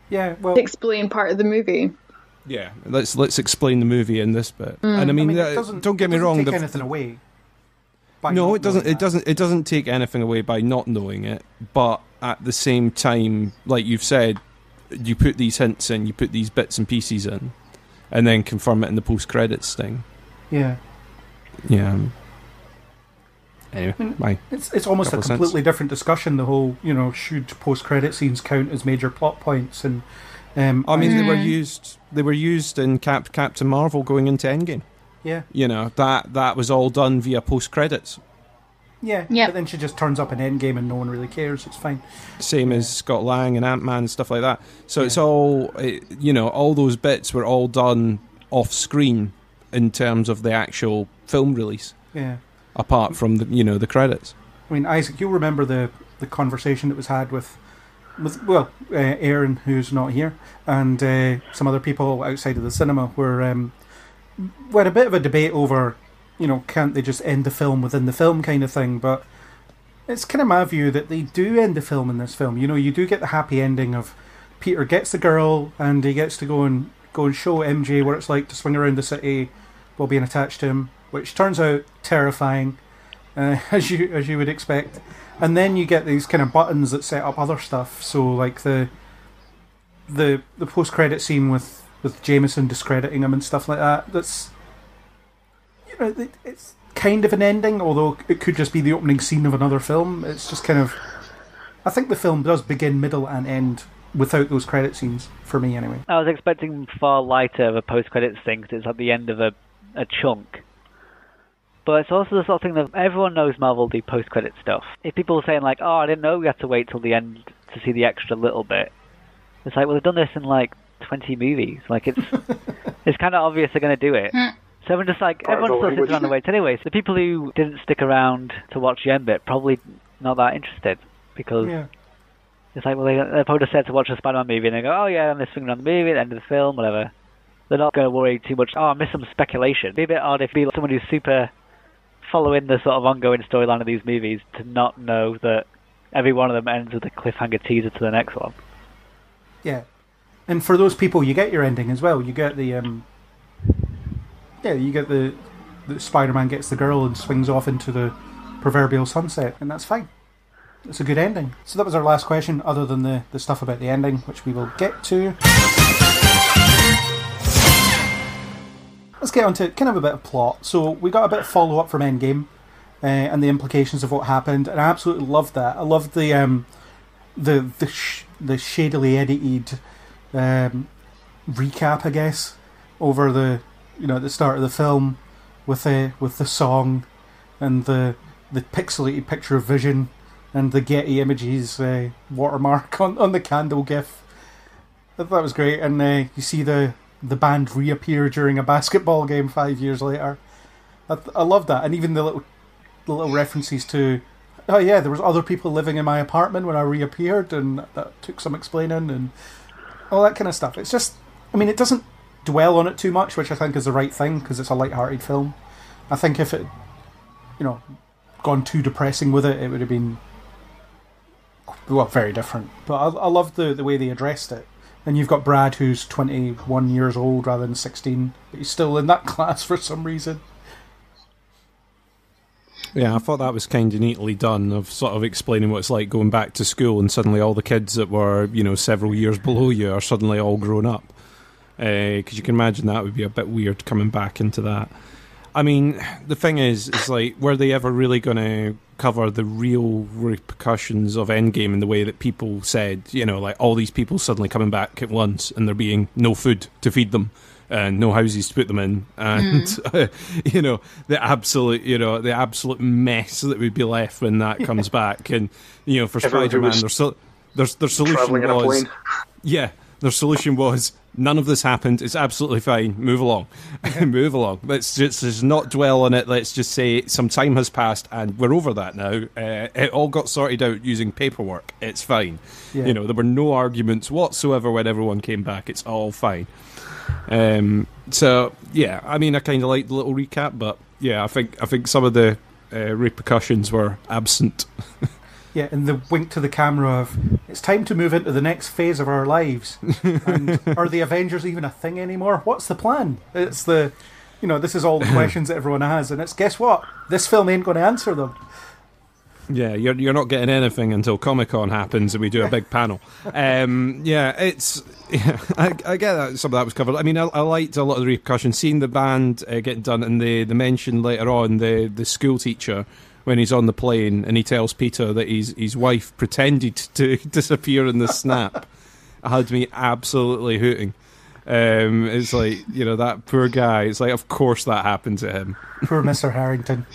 Yeah, well,
explain part of the movie.
Yeah, let's explain the movie in this bit. And I mean
don't get me wrong,
take
anything away. by
No,
not
it doesn't.
knowing
It doesn't. It doesn't take anything away by not knowing it. But at the same time, like you've said, you put these hints in, you put these bits and pieces in, and then confirm it in the post-credits thing.
Yeah.
Yeah. Anyway,
it's almost a completely different discussion. The whole, should post-credit scenes count as major plot points? And
I mean, they were used. They were used in Captain Marvel going into Endgame.
Yeah.
That was all done via post-credits.
Yeah. Yep. But then she just turns up in Endgame and no one really cares. It's fine.
Same as Scott Lang and Ant-Man and stuff like that. So it's all, all those bits were all done off-screen in terms of the actual film release.
Yeah.
Apart from the credits.
I mean, Isaac, you'll remember the conversation that was had with Aaron, who's not here, and some other people outside of the cinema, where we had a bit of a debate over, can't they just end the film within the film kind of thing? But it's kind of my view that they do end the film in this film. You do get the happy ending of Peter gets the girl and he gets to go and show MJ what it's like to swing around the city while being attached to him, which turns out terrifying, as you would expect. And then you get these kind of buttons that set up other stuff. So like the post-credit scene with Jameson discrediting him and stuff like that. That's it's kind of an ending, although it could just be the opening scene of another film. It's just kind of, I think the film does begin, middle, and end without those credit scenes, for me anyway.
I was expecting far lighter of a post-credits thing, because it's at the end of a chunk. But it's also the sort of thing that everyone knows Marvel do post-credit stuff. If people are saying, like, oh, I didn't know we had to wait till the end to see the extra little bit, it's like, well, they've done this in, 20 movies. It's kind of obvious they're going to do it. So everyone still sits around and waits anyway. So the people who didn't stick around to watch the end bit probably not that interested, because it's like, well, they're probably just set to watch a Spider-Man movie and they go, oh yeah, I'm just swinging around the movie at the end of the film, whatever. They're not going to worry too much, oh, I missed some speculation. It'd be a bit odd if you'd be someone who's super following the sort of ongoing storyline of these movies to not know that every one of them ends with a cliffhanger teaser to the next one.
Yeah. And for those people, you get your ending as well. You get the the Spider-Man gets the girl and swings off into the proverbial sunset, and that's fine. It's a good ending. So that was our last question, other than the stuff about the ending, which we will get to. Let's get on to kind of a bit of plot. So we got a bit of follow-up from Endgame and the implications of what happened, and I absolutely loved that. I loved the shadily edited recap, I guess, over the at the start of the film with the song and the pixelated picture of Vision and the Getty Images watermark on the candle gif. I thought that was great, and you see the band reappear during a basketball game 5 years later. I love that, and even the little references to, oh yeah, there was other people living in my apartment when I reappeared, and that took some explaining and all that kind of stuff. It's just, I mean, it doesn't dwell on it too much, which I think is the right thing, because it's a light-hearted film. I think if it, gone too depressing with it, it would have been, well, very different. But I love the way they addressed it. And you've got Brad, who's 21 years old rather than 16, but he's still in that class for some reason.
Yeah, I thought that was kind of neatly done, of sort of explaining what it's like going back to school and suddenly all the kids that were, several years below you are suddenly all grown up. Because you can imagine that would be a bit weird coming back into that. I mean, the thing is like, were they ever really going to cover the real repercussions of Endgame in the way that people said, like all these people suddenly coming back at once and there being no food to feed them and no houses to put them in, and the absolute mess that would be left when that comes back. And for Spider-Man, their solution was, their solution was, none of this happened. It's absolutely fine. Move along. Move along. Let's just not dwell on it. Let's just say some time has passed and we're over that now. It all got sorted out using paperwork. It's fine. Yeah. There were no arguments whatsoever when everyone came back. It's all fine. So, yeah, I mean, I kind of like the little recap, but yeah, I think some of the repercussions were absent.
Yeah, and the wink to the camera of, it's time to move into the next phase of our lives. And are the Avengers even a thing anymore? What's the plan? It's the this is all the questions that everyone has, and it's, guess what? This film ain't going to answer them.
Yeah, you're not getting anything until Comic-Con happens and we do a big panel. I get that some of that was covered. I mean, I liked a lot of the repercussions, seeing the band getting done, and they mentioned later on the school teacher when he's on the plane and he tells Peter that his wife pretended to disappear in the snap. Had me absolutely hooting. It's like, that poor guy. It's like, of course that happened to him.
Poor Mr. Harrington.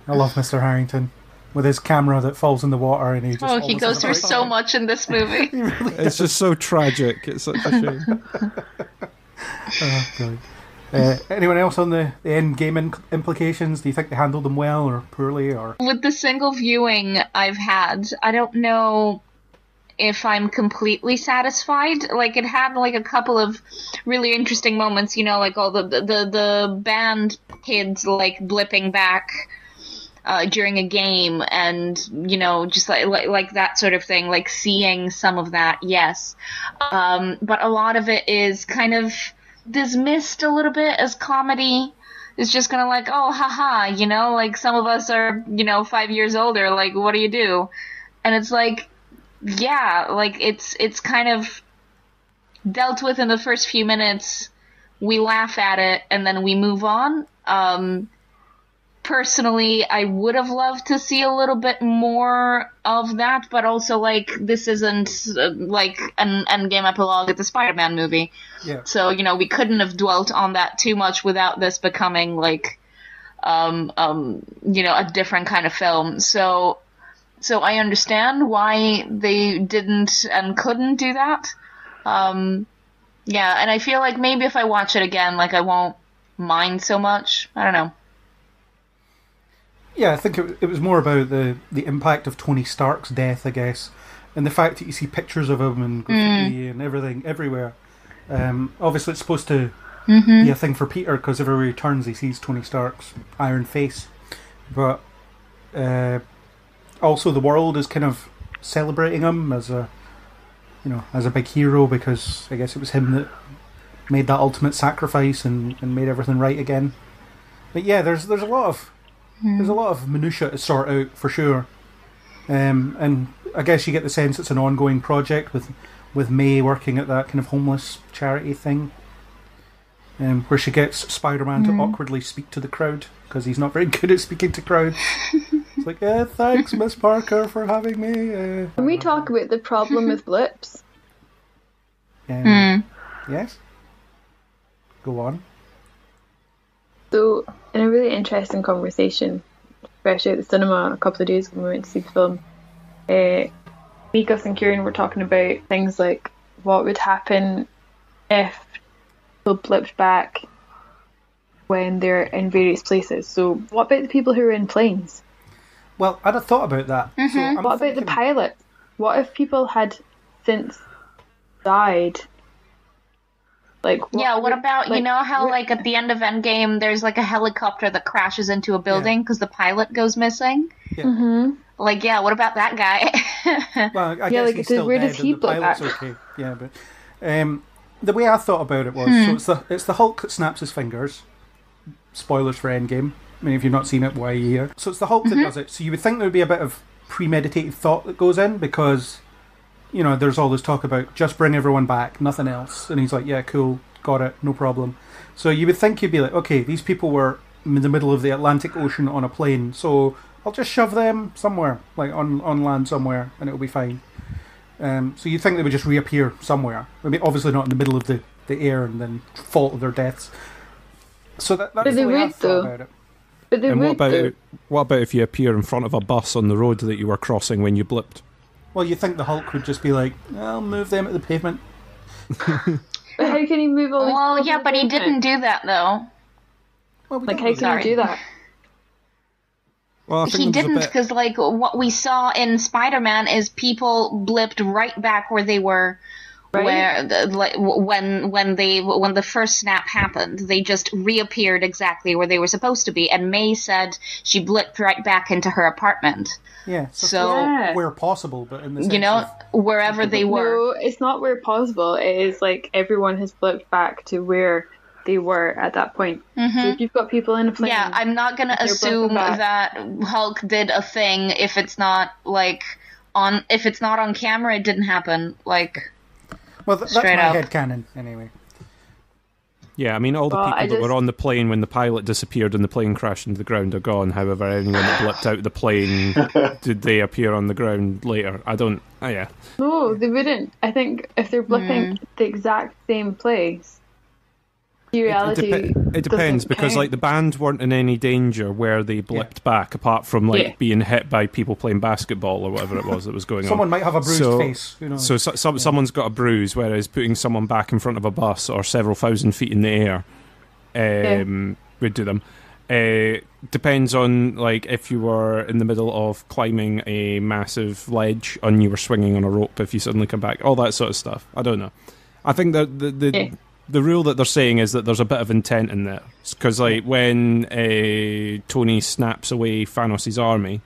I love Mr. Harrington. With his camera that falls in the water, and
he goes through so much in this movie.
Really
it's just so tragic. It's such a shame.
Brilliant. Anyone else on the Endgame implications? Do you think they handled them well or poorly? Or
with the single viewing I've had, I don't know if I'm completely satisfied. Like, it had like a couple of really interesting moments. Like all the band kids like blipping back during a game, and just like that sort of thing, like seeing some of that, yes, but a lot of it is kind of dismissed a little bit as comedy. It's just kind of like, oh, haha, like some of us are 5 years older, like what do you do? And it's like, yeah, like it's kind of dealt with in the first few minutes, we laugh at it, and then we move on. Personally, I would have loved to see a little bit more of that, but also, like, this isn't, like, an Endgame epilogue at the Spider-Man movie.
Yeah.
So, we couldn't have dwelt on that too much without this becoming, like, a different kind of film. So I understand why they didn't and couldn't do that. Yeah, and I feel like maybe if I watch it again, like, I won't mind so much. I don't know.
Yeah, I think it was more about the impact of Tony Stark's death, I guess, and the fact that you see pictures of him and graffiti and everything everywhere. Obviously, it's supposed to be a thing for Peter, because everywhere he turns, he sees Tony Stark's iron face. But also, the world is kind of celebrating him as a big hero, because I guess it was him that made that ultimate sacrifice and made everything right again. But yeah, there's a lot of minutiae to sort out, for sure. And I guess you get the sense it's an ongoing project with May working at that kind of homeless charity thing, where she gets Spider-Man to awkwardly speak to the crowd, because he's not very good at speaking to crowds. It's like, thanks, Miss Parker, for having me.
Can we talk about the problem with blips?
Yes? Go on.
So, in a really interesting conversation, especially at the cinema a couple of days ago when we went to see the film, me, Gus and Kieran were talking about things like what would happen if people blipped back when they're in various places. So what about the people who are in planes?
Well, I'd have thought about that. So
what about the pilot? What if people had since died? Like,
what about, how, like, at the end of Endgame, there's, like, a helicopter that crashes into a building because the pilot goes missing?
Yeah.
Like, what about that guy?
Well, I guess he's still
where
dead,
does he
and the pilot's
back?
okay. Yeah, but the way I thought about it was, so it's the Hulk that snaps his fingers. Spoilers for Endgame. I mean, if you've not seen it, why are you here? So it's the Hulk that does it. So you would think there would be a bit of premeditated thought that goes in, because there's all this talk about just bring everyone back, nothing else. And he's like, yeah, cool, got it, no problem. So you would think you'd be like, okay, these people were in the middle of the Atlantic Ocean on a plane, so I'll just shove them somewhere, like on land somewhere, and it'll be fine. So you'd think they would just reappear somewhere. I mean, obviously not in the middle of the air and then fall to their deaths. So that's the way I thought about it.
But they would,
what about if you appear in front of a bus on the road that you were crossing when you blipped?
Well, you think the Hulk would just be like, I'll move them at the pavement.
But how can he move all these
Well,
people
yeah,
to
but
the
he
pavement?
didn't do that, though.
Well, we
Like,
don't
how
know.
can he do that?
Well, I think
He
there was a
didn't,
bit-
because, like, what we saw in Spider-Man is people blipped right back where they were,
Right.
when the first snap happened. They just reappeared exactly where they were supposed to be, and May said she blipped right back into her apartment.
Yeah,
So,
Yeah.
where possible, but in the sense of,
wherever they were.
No, it's not where possible. It is like everyone has blipped back to where they were at that point.
Mm-hmm.
So if you've got people in a plane...
Yeah, I'm not going to assume that Hulk did a thing if it's not, like, if it's not on camera, it didn't happen. Like,
well, that's my headcanon, anyway.
Yeah, I mean, all the people that were on the plane when the pilot disappeared and the plane crashed into the ground are gone. However, anyone that blipped out of the plane, did they appear on the ground later? I don't... Oh, yeah.
No, they wouldn't. I think if they're blipping the exact same place, reality...
It depends, because, like, the band weren't in any danger where they blipped back, apart from, like, being hit by people playing basketball or whatever it was that was going on.
Someone might have a bruised face. You know.
So someone's got a bruise, whereas putting someone back in front of a bus or several thousand feet in the air would do them. Depends on, like, if you were in the middle of climbing a massive ledge and you were swinging on a rope, if you suddenly come back, all that sort of stuff. I don't know. I think that the rule that they're saying is that there's a bit of intent in there. Because, like, when Tony snaps away Thanos' army,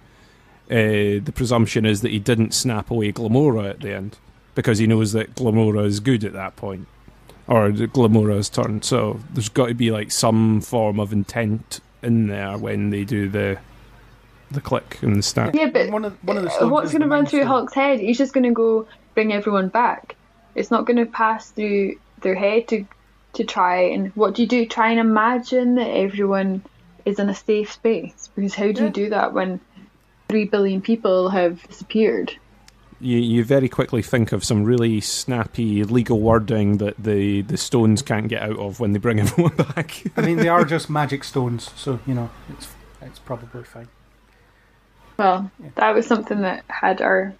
the presumption is that he didn't snap away Gamora at the end, because he knows that Gamora is good at that point, or Gamora's turn. So there's got to be, like, some form of intent in there when they do the click and the snap.
Yeah, but
one of the
what's going to run through Hulk's head? He's just going to go bring everyone back. It's not going to pass through their head to try, and what do you do? Try and imagine that everyone is in a safe space, because how do you do that when 3 billion people have disappeared?
You very quickly think of some really snappy legal wording that the stones can't get out of when they bring everyone back.
I mean, they are just magic stones, so, you know, it's probably fine.
Well, that was something that had our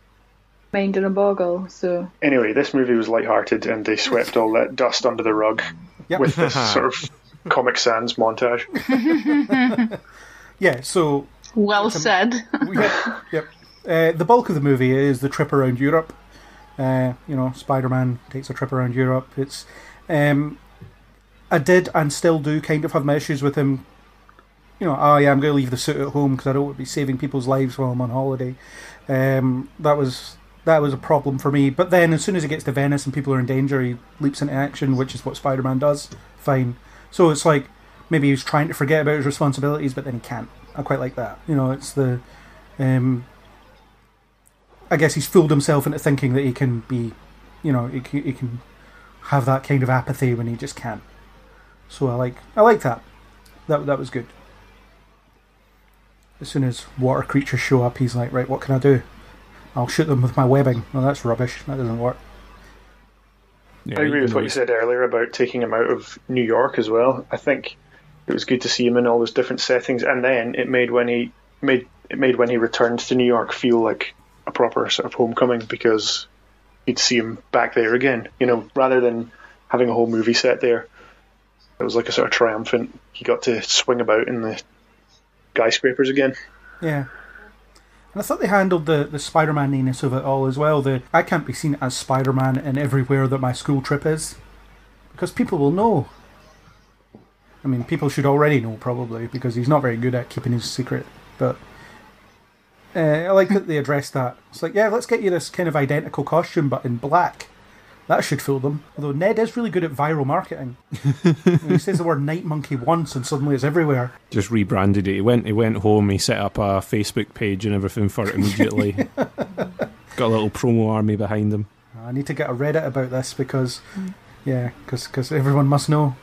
mind in a boggle, so...
Anyway, this movie was lighthearted, and they swept all that dust under the rug with this sort of Comic Sans montage.
Yeah, so...
Well said.
Yep. The bulk of the movie is the trip around Europe. You know, Spider-Man takes a trip around Europe. It's... I did and still do kind of have my issues with him. You know, I'm going to leave the suit at home because I don't want to be saving people's lives while I'm on holiday. That was a problem for me. But then as soon as he gets to Venice and people are in danger, he leaps into action, which is what Spider-Man does. Fine. So it's like, maybe he's trying to forget about his responsibilities, but then he can't. I quite like that. You know, it's the... I guess he's fooled himself into thinking that he can be... You know, he can have that kind of apathy when he just can't. So I like that. That was good. As soon as water creatures show up, he's like, right, what can I do? I'll shoot them with my webbing. Well, that's rubbish. That doesn't work.
I agree with what you said earlier about taking him out of New York as well. I think it was good to see him in all those different settings, and then it made when he returned to New York feel like a proper sort of homecoming, because you'd see him back there again. You know, rather than having a whole movie set there, it was like a sort of triumphant. He got to swing about in the skyscrapers again.
Yeah. And I thought they handled the Spider-Man-ness of it all as well. I can't be seen as Spider-Man in everywhere that my school trip is, because people will know. I mean, people should already know, probably, because he's not very good at keeping his secret. But I like that they addressed that. It's like, yeah, let's get you this kind of identical costume, but in black. That should fool them. Although Ned is really good at viral marketing. He says the word night monkey once and suddenly it's everywhere.
Just rebranded it. He went home, he set up a Facebook page and everything for it immediately. Got a little promo army behind him.
I need to get a Reddit about this because everyone must know.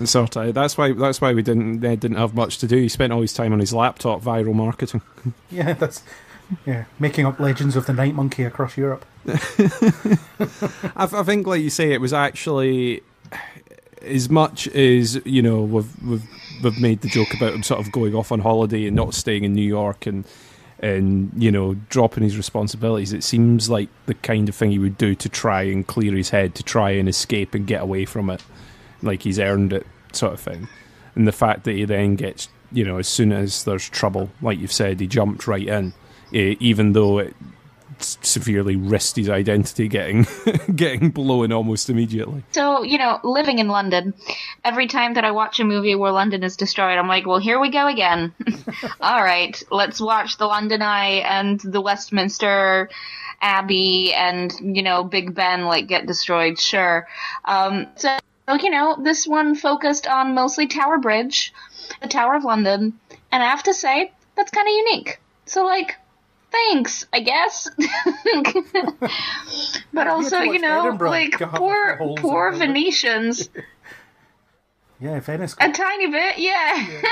Sort of. That's why Ned didn't have much to do. He spent all his time on his laptop viral marketing.
Yeah, making up legends of the night monkey across Europe.
I think, like you say, it was actually, as much as, you know, we've made the joke about him sort of going off on holiday and not staying in New York and you know, dropping his responsibilities. It seems like the kind of thing he would do to try and clear his head, to try and escape and get away from it, like he's earned it, sort of thing. And the fact that he then gets, you know, as soon as there's trouble, like you've said, he jumped right in. Even though it severely risked his identity getting blown almost immediately.
So, you know, living in London, every time that I watch a movie where London is destroyed, I'm like, well, here we go again. All right, let's watch the London Eye and the Westminster Abbey and, you know, Big Ben, like, get destroyed, sure. So So, this one focused on mostly Tower Bridge, the Tower of London, and I have to say, that's kind of unique. So, thanks, I guess. But also, poor Venetians.
Yeah, Venice got...
A tiny bit, yeah.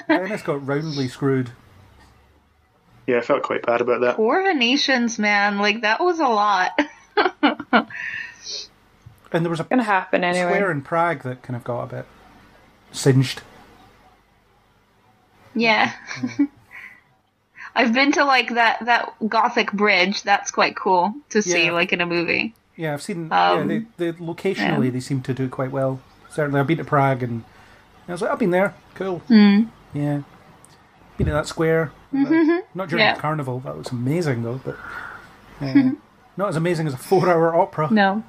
Venice got roundly screwed.
Yeah, I felt quite bad about that.
Poor Venetians, man. That was a lot.
And there was a
gonna happen anyway.
Square in Prague that kind of got a bit singed.
Yeah. I've been to that Gothic bridge. That's quite cool to see in a movie.
Yeah, I've seen. They locationally they seem to do quite well. Certainly, I've been to Prague and I was like, I've been there. Cool.
Mm.
Yeah, been to that square. Not during the carnival. That was amazing though, but not as amazing as a 4-hour opera.
No.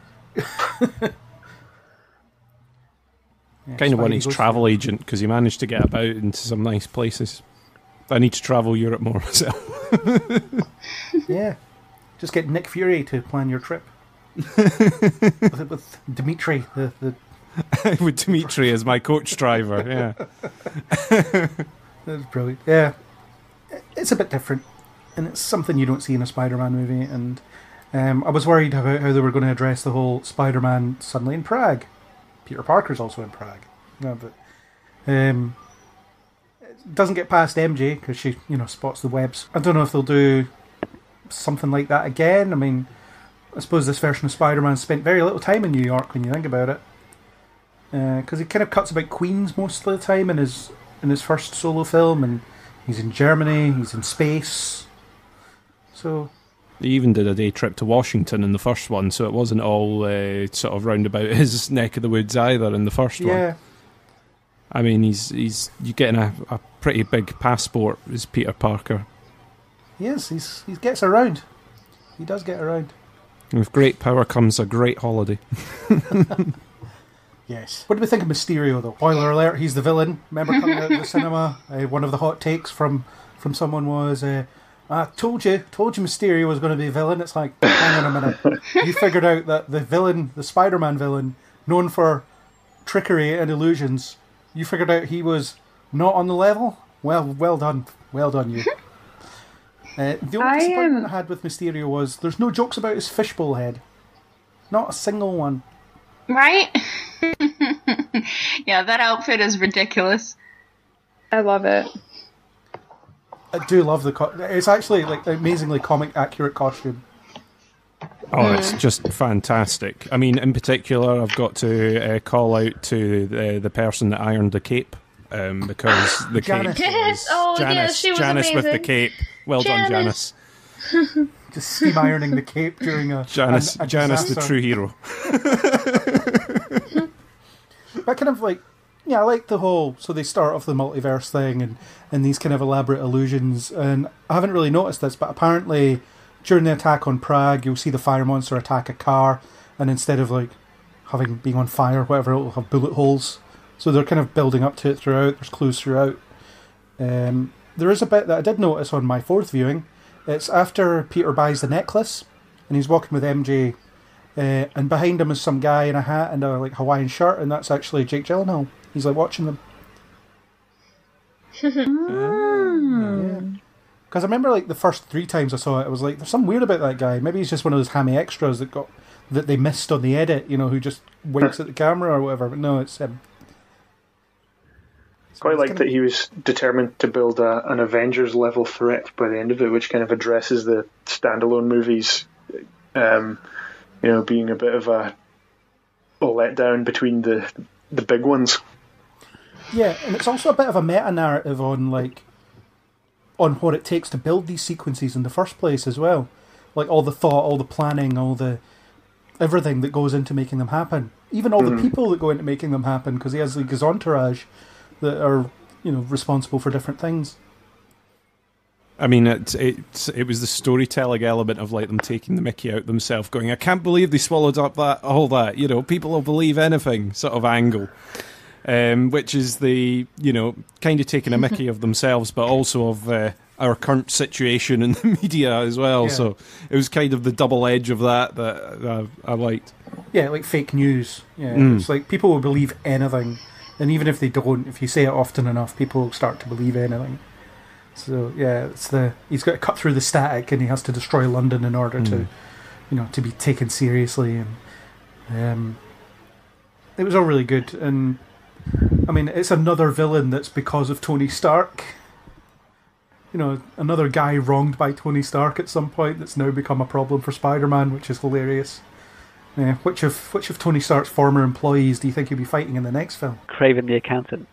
Kind of want his travel agent because he managed to get about into some nice places. I need to travel Europe more myself.
Yeah, just get Nick Fury to plan your trip with Dimitri.
With Dimitri as my coach driver. Yeah,
that's brilliant. Yeah, it's a bit different, and it's something you don't see in a Spider-Man movie. And I was worried about how they were going to address the whole Spider-Man suddenly in Prague. Peter Parker's also in Prague. No, but it doesn't get past MJ because she, spots the webs. I don't know if they'll do something like that again. I mean, I suppose this version of Spider-Man spent very little time in New York when you think about it, because he kind of cuts about Queens most of the time in his first solo film, and he's in Germany, he's in space. So.
He even did a day trip to Washington in the first one, so it wasn't all sort of round about his neck of the woods either in the first one. I mean, he's you getting a pretty big passport as Peter Parker.
Yes, he gets around. He does get around.
And with great power comes a great holiday.
Yes. What do we think of Mysterio, though? Spoiler alert, he's the villain. Remember coming out of the cinema, one of the hot takes from someone was... I told you Mysterio was going to be a villain. It's like, hang on a minute. You figured out that the villain, the Spider-Man villain, known for trickery and illusions, you figured out he was not on the level? Well done. Well done, you. The only disappointment I had with Mysterio was there's no jokes about his fishbowl head. Not a single one.
Right? Yeah, that outfit is ridiculous.
I love it.
I do love it's actually an amazingly comic accurate costume.
Oh, it's just fantastic. I mean, in particular, I've got to call out to the person that ironed the cape, because the
Janice.
cape was Janice.
She was
Janice
amazing.
with the cape. Well done, Janice.
Just steam ironing the cape during a
Janice,
a
Janice, the
disaster.
true hero.
But kind of I like the whole, so they start off the multiverse thing and these kind of elaborate illusions, and I haven't really noticed this, but apparently during the attack on Prague, you'll see the fire monster attack a car, and instead of being on fire, whatever, it'll have bullet holes. So they're kind of building up to it throughout, there's clues throughout. There is a bit that I did notice on my fourth viewing. It's after Peter buys the necklace, and he's walking with MJ, and behind him is some guy in a hat and a Hawaiian shirt, and that's actually Jake Gyllenhaal. He's watching them. Because I remember the first 3 times I saw it, I was like, there's something weird about that guy. Maybe he's just one of those hammy extras that they missed on the edit, who just winks at the camera or whatever. But no, it's him.
Quite like that he was determined to build an Avengers level threat by the end of it, which kind of addresses the standalone movies, being a bit of a letdown between the big ones.
Yeah, and it's also a bit of a meta-narrative on what it takes to build these sequences in the first place as well. All the thought, all the planning, everything that goes into making them happen. Even all the people that go into making them happen, because he has his entourage that are, responsible for different things.
I mean, it was the storytelling element of them taking the mickey out themselves, going, I can't believe they swallowed up all that, people will believe anything sort of angle. Which is the, kind of taking a mickey of themselves, but also of our current situation in the media as well.
Yeah.
So it was kind of the double edge of that I liked.
Yeah, like fake news. Yeah, it's like people will believe anything, and even if they don't, if you say it often enough, people will start to believe anything. So yeah, he's got to cut through the static, and he has to destroy London in order to, to be taken seriously. And it was all really good. And I mean, it's another villain that's because of Tony Stark. Another guy wronged by Tony Stark at some point that's now become a problem for Spider-Man, which is hilarious. Which of Tony Stark's former employees do you think he'll be fighting in the next film?
Craven the Accountant.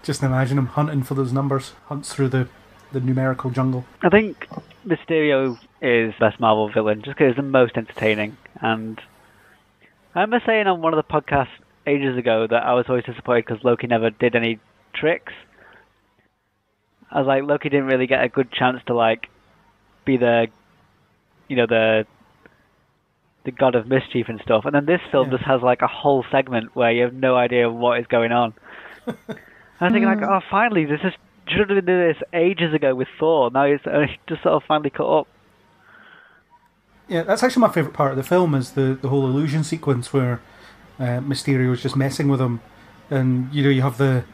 Just imagine him hunting for those numbers, hunts through the numerical jungle.
I think Mysterio is the best Marvel villain, just because he's the most entertaining. And I remember saying on one of the podcasts ages ago that I was always disappointed because Loki never did any tricks. I was like, Loki didn't really get a good chance to be the god of mischief and stuff. And then this film just has a whole segment where you have no idea what is going on. I'm thinking oh, finally, this is should have been this ages ago with Thor. Now it's just sort of finally caught up.
Yeah, that's actually my favourite part of the film is the whole illusion sequence where Mysterio is just messing with him, and you have the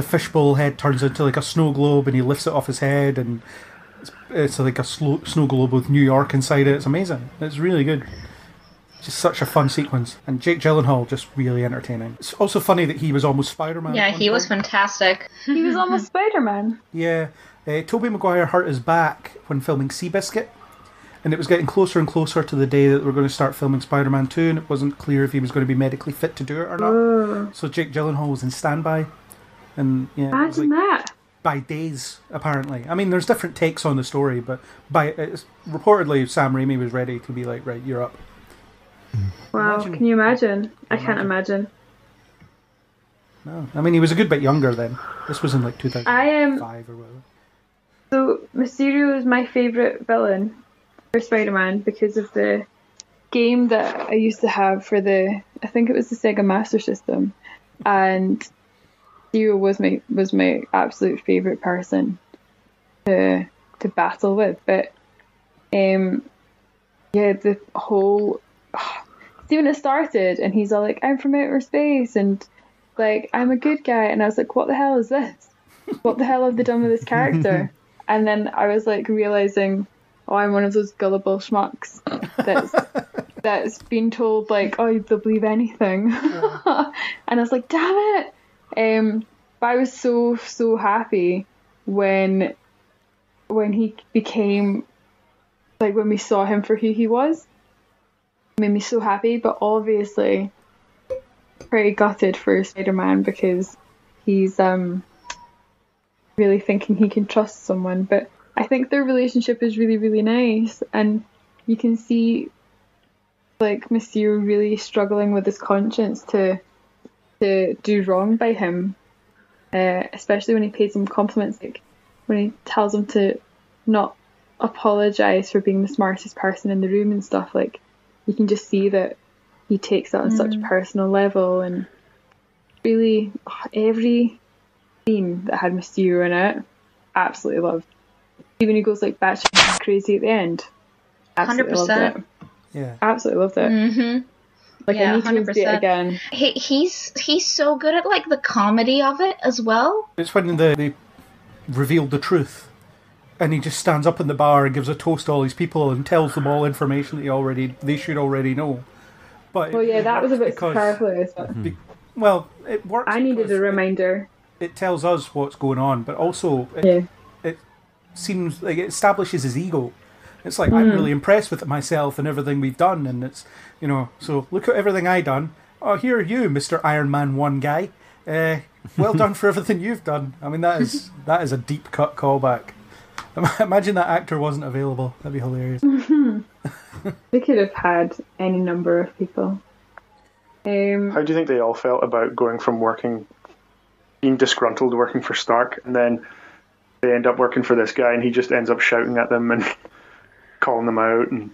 fishbowl head turns into a snow globe, and he lifts it off his head, and it's like a snow globe with New York inside it. It's amazing. It's really good. Just such a fun sequence. And Jake Gyllenhaal, just really entertaining. It's also funny that he was almost Spider-Man.
Yeah, he was fantastic.
He was almost Spider-Man.
Yeah. Tobey Maguire hurt his back when filming Seabiscuit. And it was getting closer and closer to the day that we're going to start filming Spider-Man 2, and it wasn't clear if he was going to be medically fit to do it or not. So Jake Gyllenhaal was in standby. And yeah,
imagine that.
By days, apparently. I mean, there's different takes on the story, but reportedly Sam Raimi was ready to be like, right, you're up.
Wow, can you imagine? I can't imagine.
No, I mean, he was a good bit younger then. This was in 2005 or whatever.
So, Mysterio is my favourite villain for Spider-Man because of the game that I used to have for I think it was the Sega Master System, and Mysterio was my absolute favourite person to battle with. But the whole see when it started and he's all like, I'm from outer space and I'm a good guy, and I was like, what the hell is this? What the hell have they done with this character? And then I was realising, oh, I'm one of those gullible schmucks that's been told oh, they'll believe anything. Yeah. And I was like, damn it. But I was so happy when he became when we saw him for who he was. It made me so happy, but obviously pretty gutted for Spider-Man because he's really thinking he can trust someone. But I think their relationship is really, really nice, and you can see Mysterio really struggling with his conscience to do wrong by him, especially when he pays him compliments, when he tells him to not apologise for being the smartest person in the room and stuff. You can just see that he takes that on such a personal level, and really every scene that had Mysterio in it, absolutely loved. Even he goes batshit crazy at the end, absolutely
100%.
loved it.
Yeah,
absolutely loved it.
Mm-hmm.
I need to see it again.
He's so good at the comedy of it as well.
It's when they revealed the truth. And he just stands up in the bar and gives a toast to all these people and tells them all information that they should already know. But
that was a bit superfluous.
Well, it works.
I needed a reminder.
It tells us what's going on, but also it seems like it establishes his ego. It's I'm really impressed with myself and everything we've done, and it's so look at everything I done. Oh, here you, Mr. Iron Man 1 guy. Well done for everything you've done. I mean, that is a deep cut callback. Imagine that actor wasn't available. That'd be hilarious.
They could have had any number of people.
How do you think they all felt about going from being disgruntled working for Stark, and then they end up working for this guy and he just ends up shouting at them and calling them out and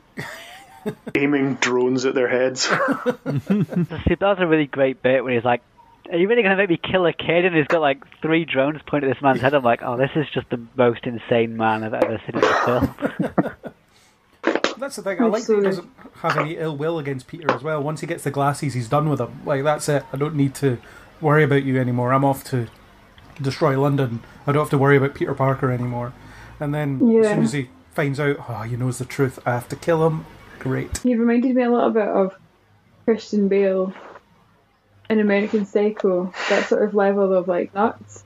aiming drones at their heads?
See, that's a really great bit when he's like, are you really going to make me kill a kid? And he's got 3 drones pointed at this man's head. I'm like, oh, this is just the most insane man I've ever seen in a film.
that's the thing. I like that he doesn't have any ill will against Peter as well. Once he gets the glasses, he's done with them. Like, that's it. I don't need to worry about you anymore. I'm off to destroy London. I don't have to worry about Peter Parker anymore. And then as soon as he finds out, he knows the truth, I have to kill him. Great.
He reminded me a little bit of Christian Bale in American Psycho. That sort of level of like nuts.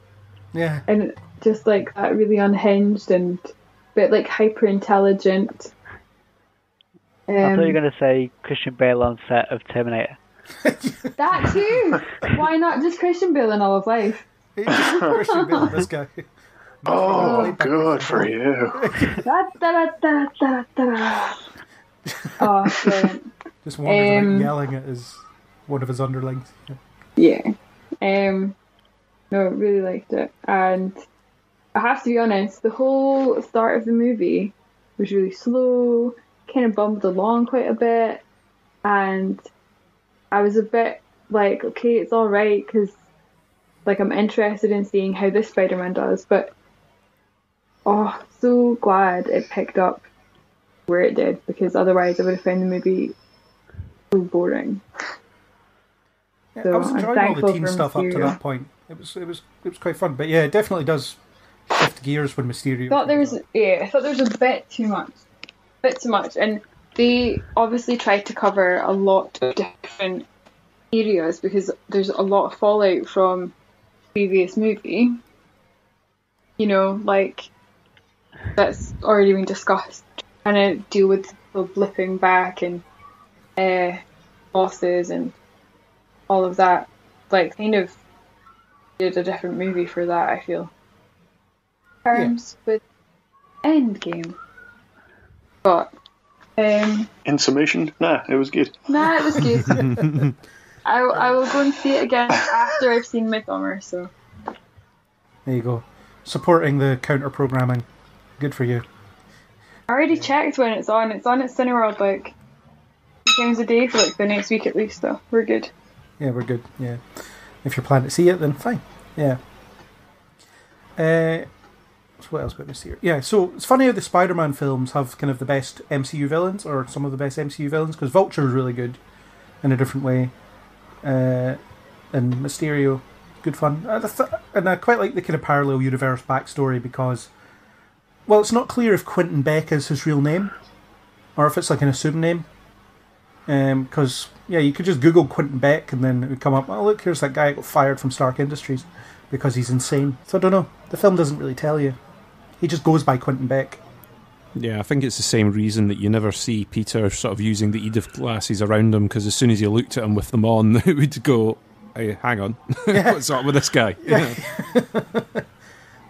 Yeah.
And just like that really unhinged and a bit like hyper intelligent.
I thought you were going to say Christian Bale on set of Terminator.
That too! Why not just Christian Bale in all of life?
Christian Bale, this guy.
Oh, good for you.
Oh, brilliant.
Just wandering around yelling at one of his underlings.
Yeah. No, really liked it. And I have to be honest, the whole start of the movie was really slow, kind of bumbled along quite a bit, and I was a bit like, okay, it's alright, because like I'm interested in seeing how this Spider-Man does, but so glad it picked up where it did, because otherwise I would have found the movie so boring.
Yeah,
So
I was enjoying all the teen
for
stuff up to
Mysterio.
that point. It was quite fun, but yeah, it definitely does shift gears when Mysterio.
I thought there was a bit too much, and they obviously tried to cover a lot of different areas because there's a lot of fallout from the previous movie. You know, like that's already been discussed. Trying to deal with the blipping back and bosses and all of that. Like, kind of did a different movie for that, I feel. Terms with Endgame. But
In summation, it was good.
it was good. I will go and see it again after I've seen Midsommar, so
There you go. Supporting the counter programming. Good for you.
I already checked when it's on. It's on at Cineworld like 3 times a day for like the next week at least, so we're good.
Yeah, we're good. Yeah. If you're planning to see it, then fine. Yeah. So what else about Mysterio? Yeah, so it's funny how the Spider-Man films have kind of the best MCU villains, or some of the best MCU villains, because Vulture is really good in a different way. And Mysterio, good fun. And I quite like the kind of parallel universe backstory because, well, it's not clear if Quentin Beck is his real name, or if it's like an assumed name. Because, you could just Google Quentin Beck and then it would come up, oh, look, here's that guy who got fired from Stark Industries because he's insane. So I don't know. The film doesn't really tell you. He just goes by Quentin Beck.
Yeah, I think it's the same reason that you never see Peter sort of using the Edith glasses around him, because as soon as you looked at him with them on, it would go, hey, hang on, what's up with this guy? Yeah.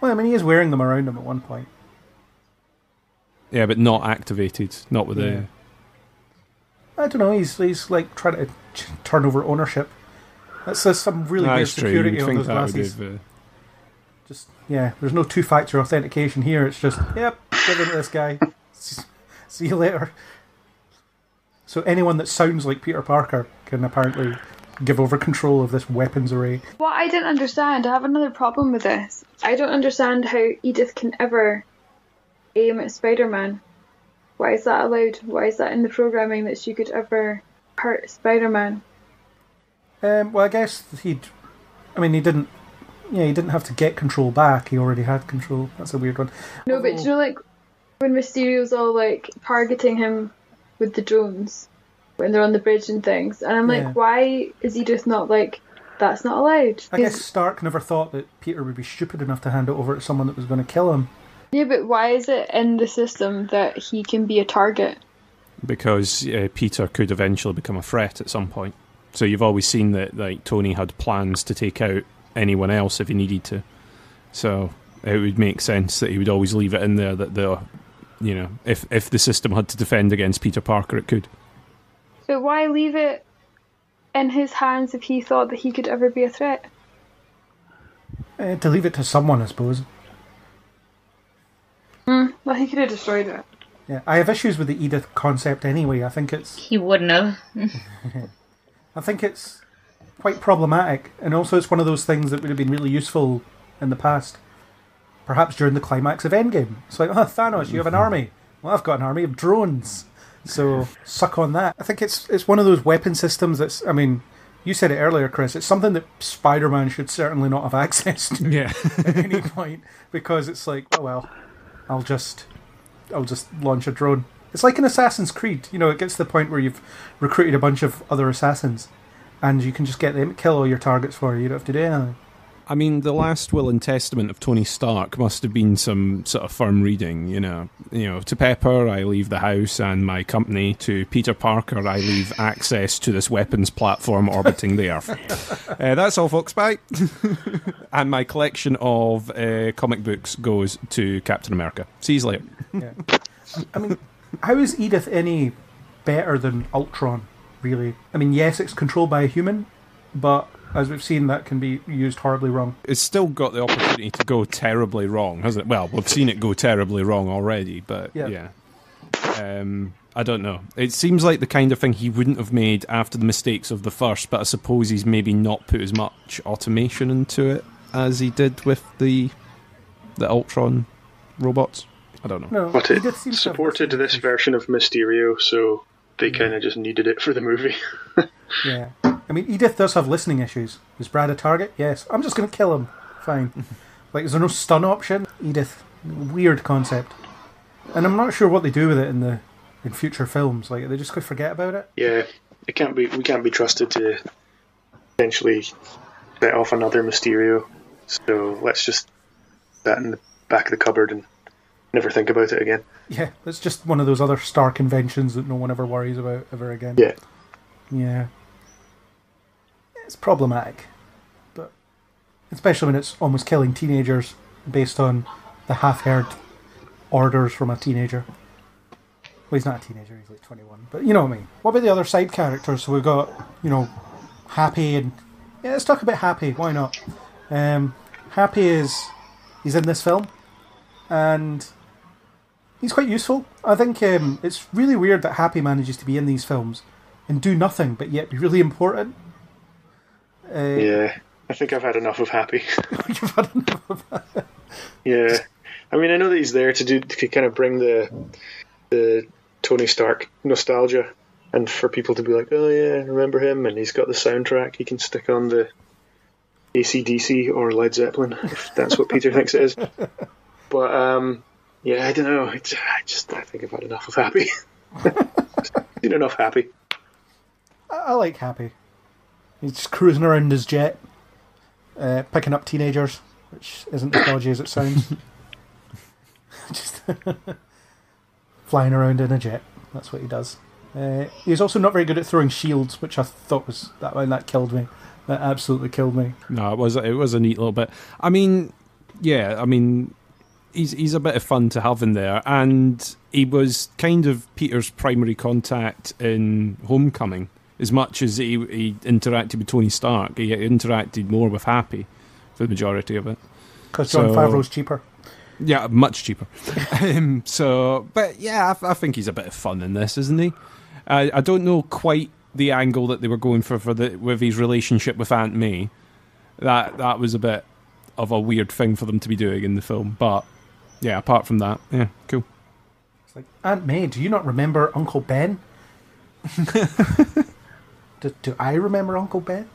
Well, I mean, he is wearing them around him at one point.
Yeah, but not activated, not with the...
I don't know, he's like trying to turn over ownership. That's some really weird security on those glasses. There's no two-factor authentication here. It's just, yep, give in to this guy. See you later. So anyone that sounds like Peter Parker can apparently give over control of this weapons array.
What I didn't understand, I have another problem with this. I don't understand how Edith can ever aim at Spider-Man. Why is that allowed? Why is that in the programming that she could ever hurt Spider-Man?
Well, I guess he didn't have to get control back. He already had control. That's a weird one.
No, but do you know, like, when Mysterio's all, like, targeting him with the drones, when they're on the bridge and things, and I'm like, why is he just not like, that's not allowed?
I guess Stark never thought that Peter would be stupid enough to hand it over to someone that was going to kill him.
Yeah, but why is it in the system that he can be a target?
Because Peter could eventually become a threat at some point. So you've always seen that, like, Tony had plans to take out anyone else if he needed to. So it would make sense that he would always leave it in there that if the system had to defend against Peter Parker, it could.
But why leave it in his hands if he thought that he could ever be a threat?
To leave it to someone, I suppose.
Well, he could have destroyed it.
Yeah, I have issues with the Edith concept anyway. I think
He wouldn't have.
I think it's quite problematic, and also it's one of those things that would have been really useful in the past. Perhaps during the climax of Endgame. It's like, Thanos, you have an army. Well, I've got an army of drones. So suck on that. I think it's one of those weapon systems that's, I mean, you said it earlier, Chris, it's something that Spider-Man should certainly not have access to at any point, because it's like, oh well, I'll just launch a drone. It's like in Assassin's Creed, you know, it gets to the point where you've recruited a bunch of other assassins and you can just get them to kill all your targets for you. You don't have to do anything.
I mean, the last will and testament of Tony Stark must have been some sort of firm reading, you know. To Pepper, I leave the house and my company. To Peter Parker, I leave access to this weapons platform orbiting the Earth. That's all, folks. Bye. And my collection of comic books goes to Captain America. See you later.
Yeah. I mean, how is Edith any better than Ultron, really? I mean, yes, it's controlled by a human, but as we've seen, that can be used horribly wrong.
It's still got the opportunity to go terribly wrong, hasn't it? Well, we've seen it go terribly wrong already, but yeah. I don't know. It seems like the kind of thing he wouldn't have made after the mistakes of the first, but I suppose he's maybe not put as much automation into it as he did with the Ultron robots. I don't know.
No, but it supported this version of Mysterio, so they kind of just needed it for the movie.
Yeah. I mean, Edith does have listening issues. Is Brad a target? Yes. I'm just going to kill him. Fine. Like, is there no stun option? Edith. Weird concept. And I'm not sure what they do with it in future films. Like, they just could forget about it.
Yeah. We can't be trusted to potentially set off another Mysterio. So let's just put that in the back of the cupboard and never think about it again.
Yeah, it's just one of those other Stark inventions that no one ever worries about ever again.
Yeah.
Yeah. It's problematic. But especially when it's almost killing teenagers based on the half-heard orders from a teenager. Well, he's not a teenager, he's like 21. But you know what I mean. What about the other side characters? So we've got, Happy and... Yeah, let's talk about Happy. Why not? Happy he's in this film. And he's quite useful. I think it's really weird that Happy manages to be in these films and do nothing, but yet be really important.
Yeah, I think I've had enough of Happy.
You've had enough of Happy.
Yeah, I mean, I know that he's there to kind of bring the Tony Stark nostalgia, and for people to be like, oh yeah, remember him, and he's got the soundtrack. He can stick on the AC/DC or Led Zeppelin if that's what Peter thinks it is. But yeah, I don't know. I think I've had enough of Happy. Seen enough Happy.
I like Happy. He's just cruising around his jet, picking up teenagers, which isn't as dodgy as it sounds. Just flying around in a jet. That's what he does. He's also not very good at throwing shields, which I thought that killed me. That absolutely killed me.
No, it was a neat little bit. I mean, yeah, I mean, he's a bit of fun to have in there, and he was kind of Peter's primary contact in Homecoming. As much as he interacted with Tony Stark, he interacted more with Happy for the majority of it.
Because Jon Favreau's cheaper.
Yeah, much cheaper. But yeah, I think he's a bit of fun in this, isn't he? I don't know quite the angle that they were going for with his relationship with Aunt May. That was a bit of a weird thing for them to be doing in the film. But yeah, apart from that, yeah, cool.
It's like, Aunt May, do you not remember Uncle Ben? Do I remember Uncle Ben?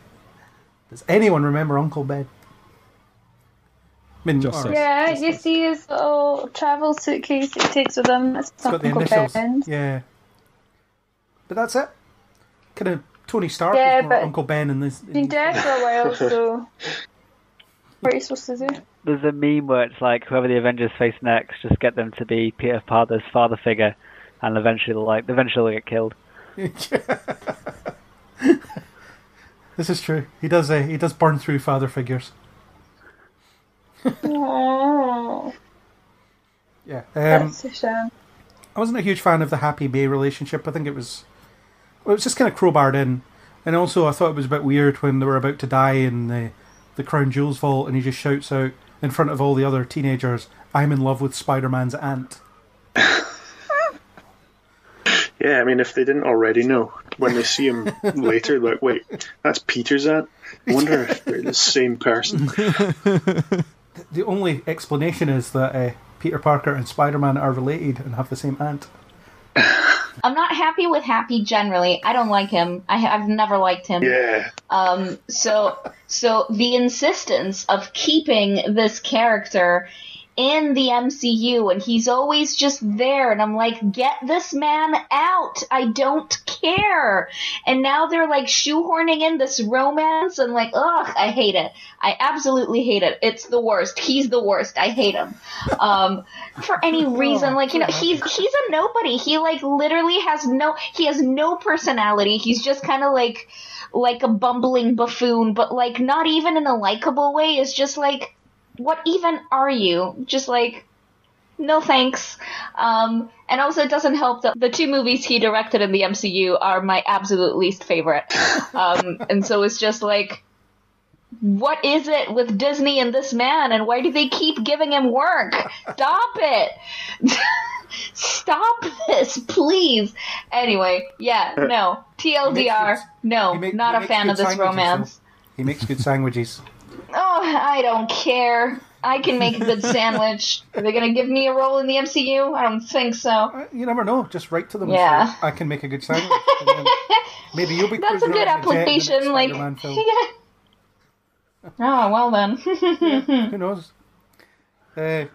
Does anyone remember Uncle Ben? I mean,
yeah, you see his little travel suitcase he takes with him. It's
got the initials. Ben's. Yeah. But that's it. Kind of Tony Stark is more Uncle Ben in this.
He's been dead for a while, so what are you supposed to do?
There's a meme where it's like whoever the Avengers face next, just get them to be Peter Parker's father figure, and eventually they'll get killed.
This is true. He does burn through father figures.
Aww.
Yeah.
That's a shame.
I wasn't a huge fan of the Happy May relationship. I think it was just kind of crowbarred in, and also I thought it was a bit weird when they were about to die in the Crown Jewels vault, and he just shouts out in front of all the other teenagers, "I'm in love with Spider-Man's aunt."
Yeah, I mean, if they didn't already know, when they see him later, like, wait, that's Peter's aunt? I wonder if they're the same person.
The only explanation is that Peter Parker and Spider-Man are related and have the same aunt.
I'm not happy with Happy generally. I don't like him. I've never liked him.
Yeah.
So the insistence of keeping this character in the MCU, and he's always just there, and I'm like, get this man out. I don't care. And now they're like shoehorning in this romance, and like, ugh, I hate it. I absolutely hate it. It's the worst. He's the worst. I hate him. For any reason, like, you know, he's a nobody. He like literally has no personality. He's just kind of like a bumbling buffoon, but like not even in a likable way. It's just like, what even are you? Just like, no thanks. And also it doesn't help that the 2 movies he directed in the MCU are my absolute least favorite. And so it's just like, what is it with Disney and this man, and why do they keep giving him work? Stop it! Stop this, please! Anyway, yeah, no. TLDR, not a fan of this romance.
So he makes good sandwiches.
Oh, I don't care. I can make a good sandwich. Are they going to give me a role in the MCU? I don't think so.
You never know. Just write to them.
Yeah.
And say, I can make a good sandwich. Maybe you'll be.
That's a good application. Like, yeah. Oh, well then.
Yeah, who knows? I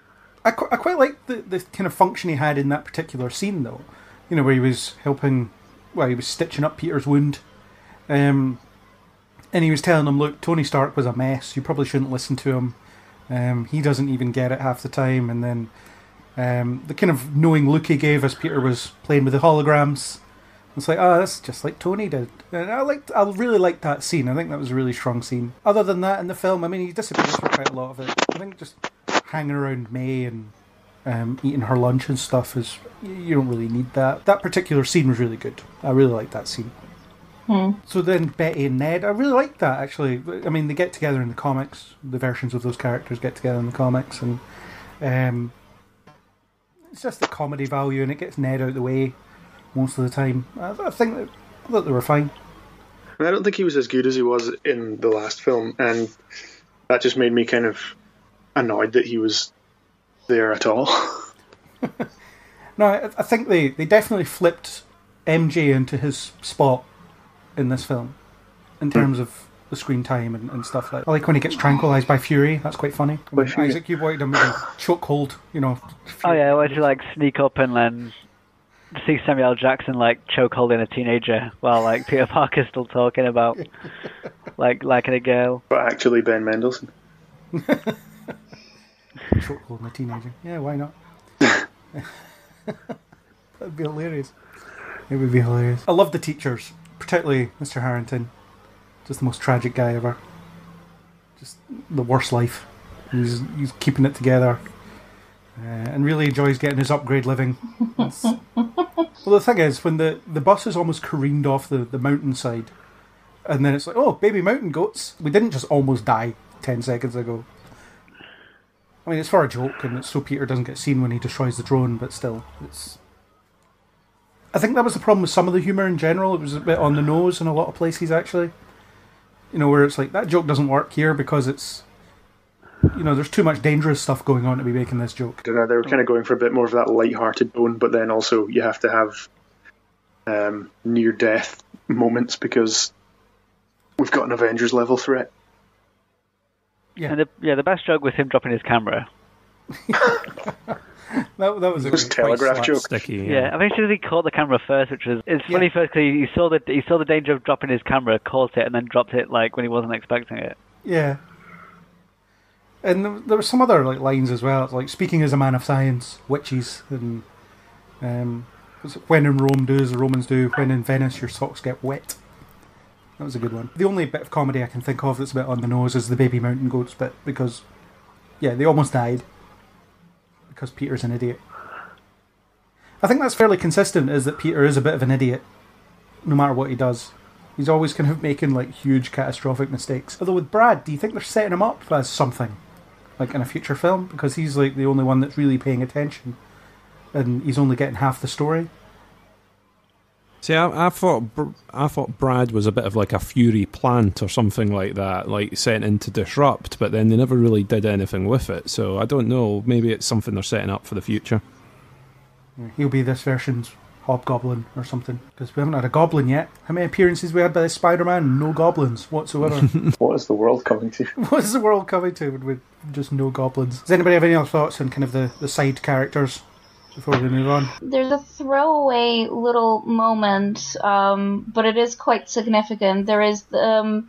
quite like the kind of function he had in that particular scene, though. You know, where he was helping. Well, he was stitching up Peter's wound. And he was telling him, look, Tony Stark was a mess. You probably shouldn't listen to him. He doesn't even get it half the time. And then the kind of knowing look he gave as Peter was playing with the holograms. It's like, that's just like Tony did. And I really liked that scene. I think that was a really strong scene. Other than that, in the film, I mean, he disappears for quite a lot of it. I think just hanging around May and eating her lunch and stuff is, you don't really need that. That particular scene was really good. I really liked that scene. So then Betty and Ned, I really like that, actually. I mean, they get together in the comics. The versions of those characters get together in the comics. And it's just the comedy value, and it gets Ned out of the way most of the time. I thought they were fine.
I don't think he was as good as he was in the last film, and that just made me kind of annoyed that he was there at all.
No, I think they definitely flipped MJ into his spot in this film, in terms of the screen time and stuff like that. I like when he gets tranquilized by Fury. That's quite funny. I mean, Isaac, you wanted him to chokehold, you know.
Oh yeah, I wanted to like sneak up and then see Samuel L. Jackson like chokeholding a teenager while like Peter Parker's still talking about like liking a girl.
But actually Ben Mendelsohn.
Chokeholding a teenager. Yeah, why not? That'd be hilarious. It would be hilarious. I love the teachers. Particularly Mr. Harrington, just the most tragic guy ever. Just the worst life. He's keeping it together, and really enjoys getting his upgrade living. Well, the thing is, when the bus is almost careened off the mountainside, and then it's like, oh, baby mountain goats. We didn't just almost die 10 seconds ago. I mean, it's for a joke, and it's so Peter doesn't get seen when he destroys the drone, but still, it's... I think that was the problem with some of the humour in general. It was a bit on the nose in a lot of places, actually. You know, where it's like, that joke doesn't work here because it's... You know, there's too much dangerous stuff going on to be making this joke.
They were kind of going for a bit more of that light-hearted tone, but then also you have to have near-death moments because we've got an Avengers level threat.
Yeah, and the best joke was him dropping his camera.
that was a
telegraph joke.
Sticky,
yeah, I think he caught the camera first, which was funny first because he saw the danger of dropping his camera, caught it, and then dropped it like when he wasn't expecting it.
Yeah. And there were some other like lines as well. It's like, speaking as a man of science, witches, and when in Rome, do as the Romans do. When in Venice, your socks get wet. That was a good one. The only bit of comedy I can think of that's a bit on the nose is the baby mountain goats bit, because, yeah, they almost died because Peter's an idiot. I think that's fairly consistent, is that Peter is a bit of an idiot, no matter what he does. He's always kind of making like huge catastrophic mistakes. Although with Brad, do you think they're setting him up as something? Like in a future film? Because he's like the only one that's really paying attention. And he's only getting half the story.
See, I thought Brad was a bit of like a Fury plant or something like that, like sent in to disrupt, but then they never really did anything with it. So I don't know, maybe it's something they're setting up for the future.
He'll be this version's hobgoblin or something, because we haven't had a goblin yet. How many appearances we had by Spider-Man? No goblins whatsoever.
What is the world coming to?
What is the world coming to with just no goblins? Does anybody have any other thoughts on kind of the side characters before we move on?
There's a throwaway little moment, but it is quite significant. There is the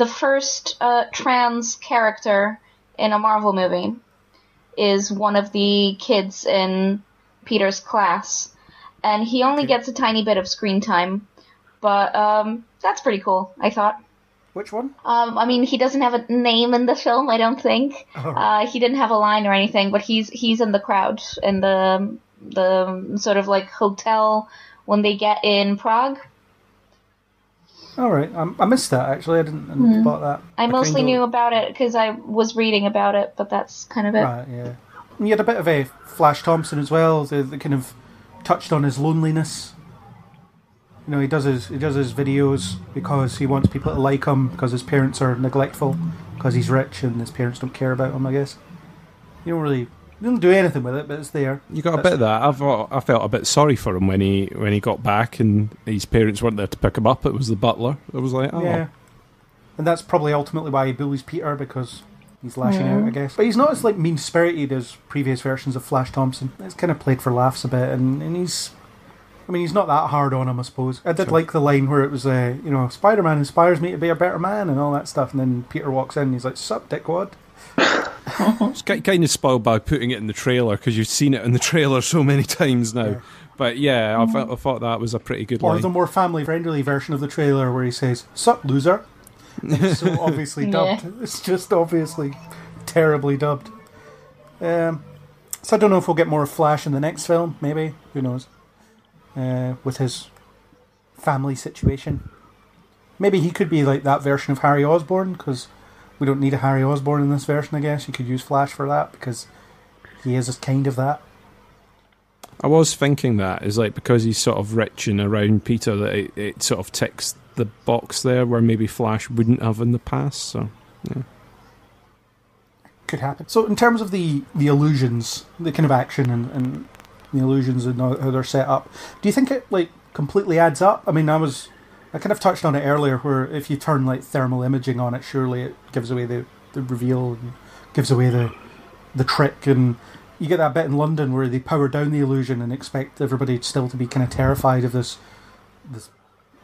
first trans character in a Marvel movie is one of the kids in Peter's class, and he only gets a tiny bit of screen time, but that's pretty cool, I thought.
Which one?
I mean, he doesn't have a name in the film, I don't think. Oh. He didn't have a line or anything, but he's in the crowd in the sort of like hotel when they get in Prague.
All right, I missed that actually. I didn't spot that.
I mostly knew about it because I was reading about it, but that's kind of it.
Right, yeah. And you had a bit of a Flash Thompson as well. That kind of touched on his loneliness. You know, he does his videos because he wants people to like him because his parents are neglectful because he's rich and his parents don't care about him, I guess. You don't do anything with it, but it's there.
You got a bit of that. I felt a bit sorry for him when he got back and his parents weren't there to pick him up. It was the butler. It was like, oh.
Yeah. And that's probably ultimately why he bullies Peter, because he's lashing out, I guess. But he's not as like mean-spirited as previous versions of Flash Thompson. It's kind of played for laughs a bit, and he's not that hard on him, I suppose. I did like the line where it was, Spider-Man inspires me to be a better man and all that stuff, and then Peter walks in and he's like, sup, dickwad?
It's kind of spoiled by putting it in the trailer, because you've seen it in the trailer so many times now. Yeah. But yeah, I thought that was a pretty good line.
Or the more family-friendly version of the trailer where he says, sup, loser? It's so obviously dubbed. Yeah. It's just obviously terribly dubbed. So I don't know if we'll get more Flash in the next film, maybe. Who knows? With his family situation. Maybe he could be like that version of Harry Osborn, because we don't need a Harry Osborn in this version, I guess. You could use Flash for that, because he is kind of that.
I was thinking that, is like, because he's sort of rich and around Peter, that it sort of ticks the box there where maybe Flash wouldn't have in the past, so, yeah.
Could happen. So in terms of the illusions, the kind of action and the illusions and how they're set up, do you think it, like, completely adds up? I mean, I kind of touched on it earlier, where if you turn like thermal imaging on it, surely it gives away the reveal and gives away the trick, and you get that bit in London where they power down the illusion and expect everybody still to be kind of terrified of this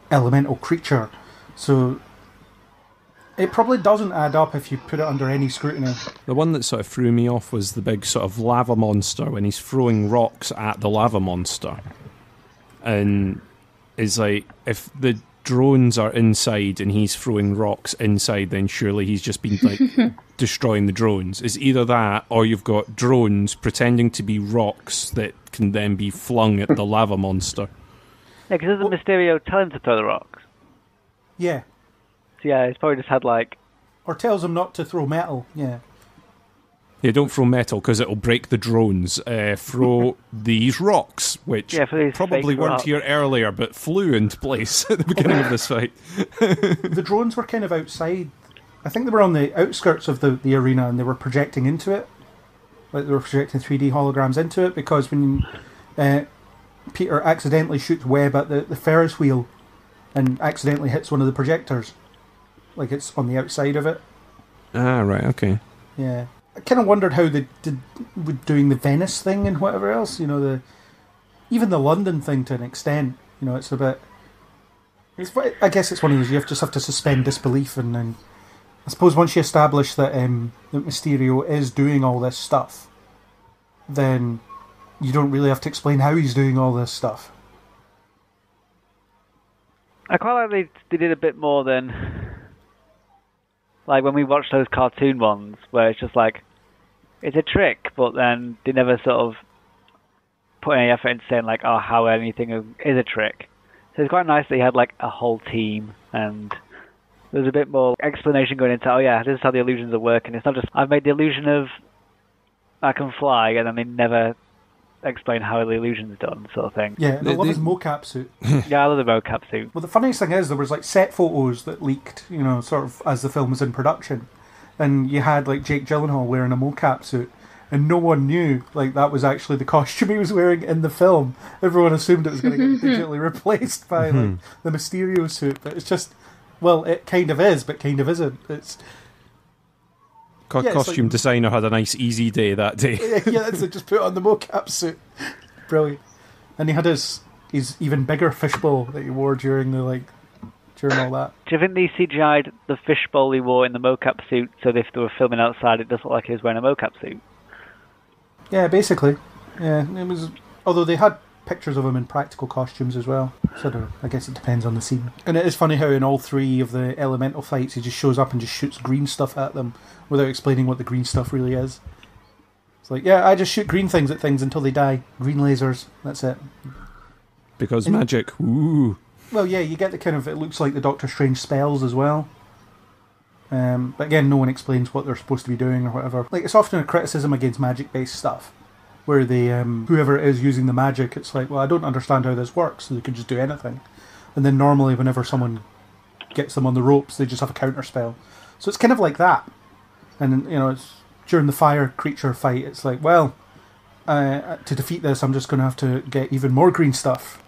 elemental creature. So it probably doesn't add up if you put it under any scrutiny.
The one that sort of threw me off was the big sort of lava monster when he's throwing rocks at the lava monster. And it's like, if the drones are inside and he's throwing rocks inside, then surely he's just been like destroying the drones. It's either that, or you've got drones pretending to be rocks that can then be flung at the lava monster.
Yeah, because doesn't Mysterio tell him to throw the rocks?
Yeah.
So yeah, he's probably just had like...
Or tells him not to throw metal, yeah.
Yeah, don't throw metal because it'll break the drones. Throw these rocks, which probably weren't here earlier, but flew into place at the beginning of this fight.
The drones were kind of outside. I think they were on the outskirts of the arena, and they were projecting into it. Like, they were projecting 3D holograms into it, because when Peter accidentally shoots web at the Ferris wheel and accidentally hits one of the projectors. Like, it's on the outside of it.
Ah, right, okay.
Yeah. I kind of wondered how they did with doing the Venice thing and whatever else. You know, even the London thing to an extent. You know, it's a bit. I guess it's one of those you just have to suspend disbelief, and then I suppose once you establish that Mysterio is doing all this stuff, then you don't really have to explain how he's doing all this stuff.
I quite like they did a bit more than. Like when we watched those cartoon ones, where it's just like, it's a trick, but then they never sort of put any effort into saying like, oh, how anything is a trick. So it's quite nice that he had like a whole team, and there's a bit more explanation going into, oh yeah, this is how the illusions are working. It's not just, I've made the illusion of I can fly, and then they never explain how the illusion's done, sort of thing.
Yeah, and I love his mocap suit.
Yeah, I love the mocap suit.
Well, the funniest thing is, there was like set photos that leaked, sort of as the film was in production, and you had like Jake Gyllenhaal wearing a mocap suit, and no one knew like that was actually the costume he was wearing in the film. Everyone assumed it was going to get digitally replaced by like the Mysterio suit, but it's just, well, it kind of is, but kind of isn't. It's
costume designer had a nice easy day that day.
So just put on the mocap suit. Brilliant. And he had his even bigger fishbowl that he wore during all that.
Do you think they CGI'd the fishbowl he wore in the mocap suit so that if they were filming outside it doesn't look like he was wearing a mocap suit?
Yeah, basically. Yeah, it was. Although they had pictures of him in practical costumes as well. So I guess it depends on the scene. And it is funny how in all three of the elemental fights he just shows up and just shoots green stuff at them without explaining what the green stuff really is. It's like, yeah, I just shoot green things at things until they die. Green lasers, that's it.
Because magic, ooh.
Well, yeah, you get the kind of, it looks like the Doctor Strange spells as well. But again, no one explains what they're supposed to be doing or whatever. Like, it's often a criticism against magic-based stuff, where they, whoever it is using the magic, it's like, well, I don't understand how this works, so they can just do anything. And then normally, whenever someone gets them on the ropes, they just have a counter spell. So it's kind of like that. And, it's during the fire creature fight, it's like, well, to defeat this, I'm just going to have to get even more green stuff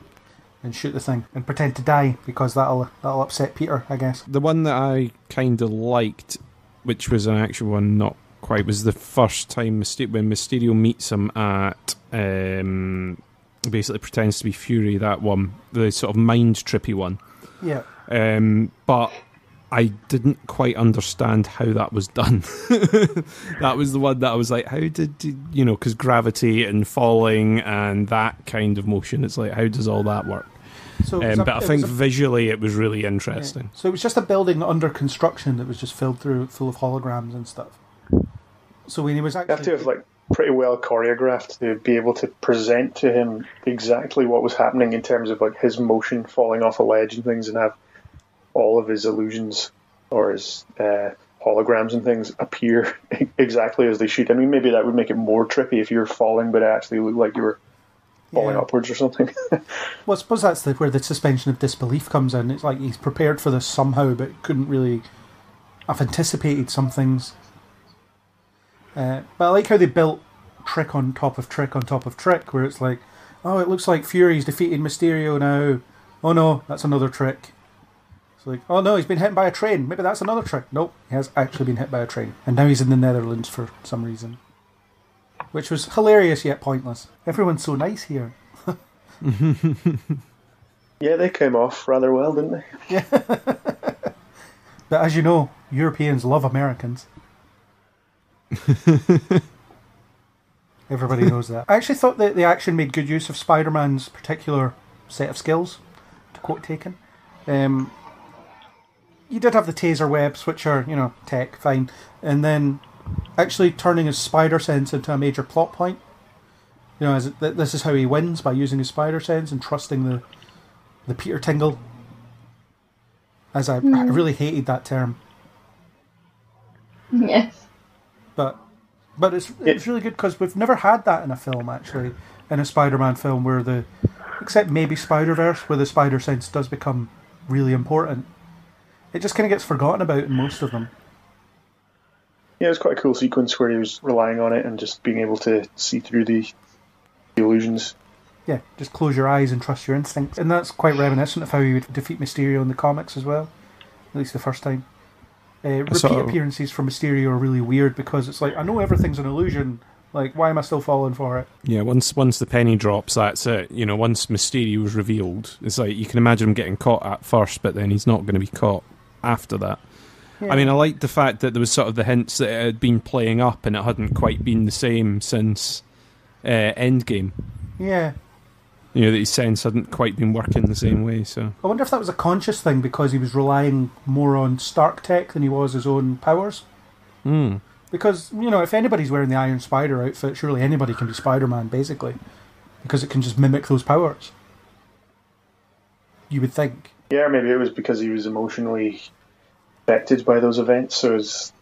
and shoot the thing and pretend to die because that'll upset Peter, I guess.
The one that I kind of liked, which was an actual one, not quite, was the first time when Mysterio meets him at basically pretends to be Fury. That one, the sort of mind trippy one.
Yeah.
But I didn't quite understand how that was done. That was the one that I was like, how did because gravity and falling and that kind of motion, it's like, how does all that work?
So
but I think visually it was really interesting.
Yeah. So it was just a building under construction that was just full of holograms and stuff. So when he was actually...
You have to have pretty well choreographed to be able to present to him exactly what was happening in terms of his motion falling off a ledge and things, and have all of his illusions or his holograms and things appear exactly as they should. I mean, maybe that would make it more trippy if you were falling, but it actually looked like you were falling upwards or something.
Well, I suppose that's where the suspension of disbelief comes in. It's like he's prepared for this somehow, but couldn't really have anticipated some things. But I like how they built trick on top of trick on top of trick, where it's like, oh, it looks like Fury's defeated Mysterio now. Oh no, that's another trick. Like, oh no, he's been hit by a train. Maybe that's another trick. Nope, he has actually been hit by a train. And now he's in the Netherlands for some reason. Which was hilarious yet pointless. Everyone's so nice here.
Yeah, they came off rather well, didn't they?
Yeah. But as you know, Europeans love Americans. Everybody knows that. I actually thought that the action made good use of Spider-Man's particular set of skills, to quote Taken. You did have the taser webs, which are, tech, fine. And then actually turning his spider sense into a major plot point. This is how he wins, by using his spider sense and trusting the Peter Tingle. As I really hated that term.
Yes.
But it's really good because we've never had that in a film, actually. In a Spider-Man film except maybe Spiderverse, where the spider sense does become really important. It just kind of gets forgotten about in most of them.
Yeah, it was quite a cool sequence where he was relying on it and just being able to see through the illusions.
Yeah, just close your eyes and trust your instincts. And that's quite reminiscent of how you would defeat Mysterio in the comics as well. At least the first time. Repeat appearances from Mysterio are really weird because it's like, I know everything's an illusion. Like, why am I still falling for it?
Yeah, once the penny drops, that's it. Once Mysterio was revealed, it's like, you can imagine him getting caught at first, but then he's not going to be caught after that. Yeah. I mean, I liked the fact that there was sort of the hints that it had been playing up and it hadn't quite been the same since Endgame.
Yeah.
That his sense hadn't quite been working the same way. So
I wonder if that was a conscious thing because he was relying more on Stark tech than he was his own powers. Because, if anybody's wearing the Iron Spider outfit, surely anybody can be Spider-Man, basically. Because it can just mimic those powers. You would think.
Yeah, maybe it was because he was emotionally affected by those events, so his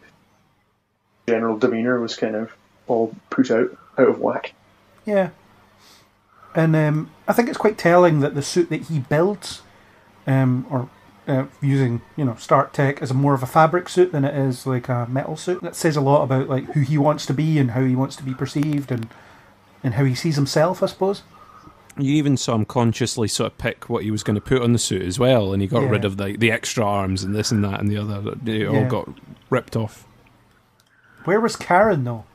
general demeanour was kind of all put out of whack.
Yeah. And I think it's quite telling that the suit that he builds, or using, Stark tech as more of a fabric suit than it is like a metal suit. That says a lot about like who he wants to be and how he wants to be perceived and how he sees himself, I suppose.
You even saw him consciously sort of pick what he was going to put on the suit as well, and he got rid of the extra arms and this and that and the other. They all got ripped off.
Where was Karen, though?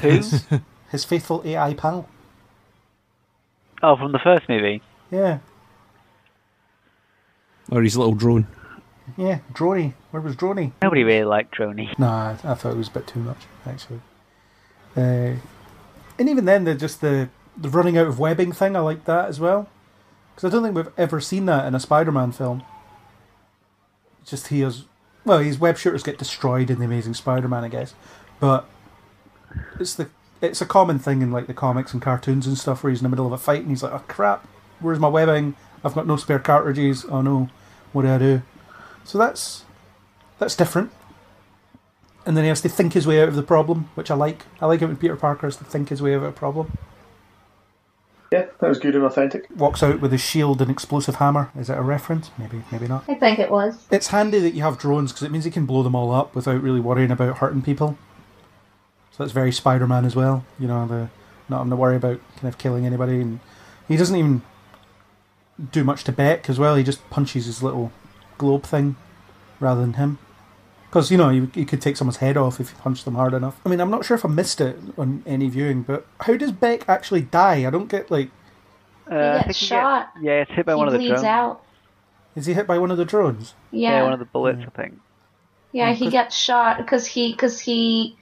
Who?
His faithful AI pal.
Oh, from the first movie?
Yeah.
Or his little drone.
Yeah, Droney. Where was Droney?
Nobody really liked Droney.
Nah, I thought it was a bit too much, actually. And even then, the running out of webbing thing, I like that as well. Because I don't think we've ever seen that in a Spider-Man film. It's just his web shooters get destroyed in The Amazing Spider-Man, I guess. But it's a common thing in like the comics and cartoons and stuff where he's in the middle of a fight and he's like, oh crap, where's my webbing? I've got no spare cartridges. Oh no, what do I do? So that's different. And then he has to think his way out of the problem, which I like. I like it when Peter Parker has to think his way out of a problem.
Yeah, that was good and authentic.
Walks out with his shield and explosive hammer. Is it a reference? Maybe not.
I think it was.
It's handy that you have drones because it means you can blow them all up without really worrying about hurting people. So that's very Spider-Man as well. Not having to worry about kind of killing anybody. And he doesn't even do much to Beck as well. He just punches his little globe thing rather than him. Because, you could take someone's head off if you punch them hard enough. I mean, I'm not sure if I missed it on any viewing, but how does Beck actually die? I don't get, like...
he gets shot.
It's hit by one of the drones.
He bleeds out.
Is he hit by one of the drones?
Yeah,
one of the bullets, I think.
Yeah, he gets shot because he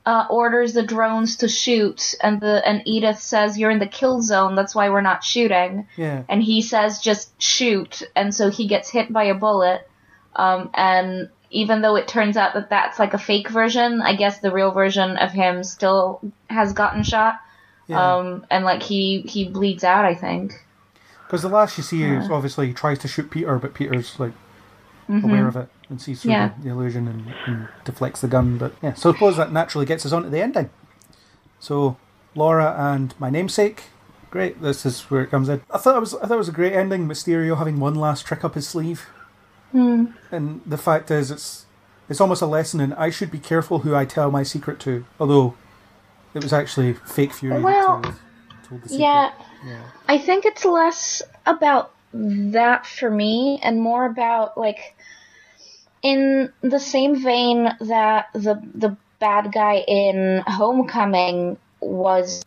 orders the drones to shoot, and Edith says, you're in the kill zone, that's why we're not shooting.
Yeah.
And he says, just shoot, and so he gets hit by a bullet, and... Even though it turns out that that's like a fake version, I guess the real version of him still has gotten shot. Yeah. And like he bleeds out, I think.
Because the last you see is obviously he tries to shoot Peter, but Peter's like aware of it and sees through the illusion and deflects the gun. But yeah, so I suppose that naturally gets us on to the ending. So Laura and my namesake. Great, this is where it comes in. I thought it was a great ending. Mysterio having one last trick up his sleeve. And the fact is, it's almost a lesson in I should be careful who I tell my secret to. Although it was actually fake Fury that told the secret.
Yeah, I think it's less about that for me and more about like in the same vein that the bad guy in Homecoming was,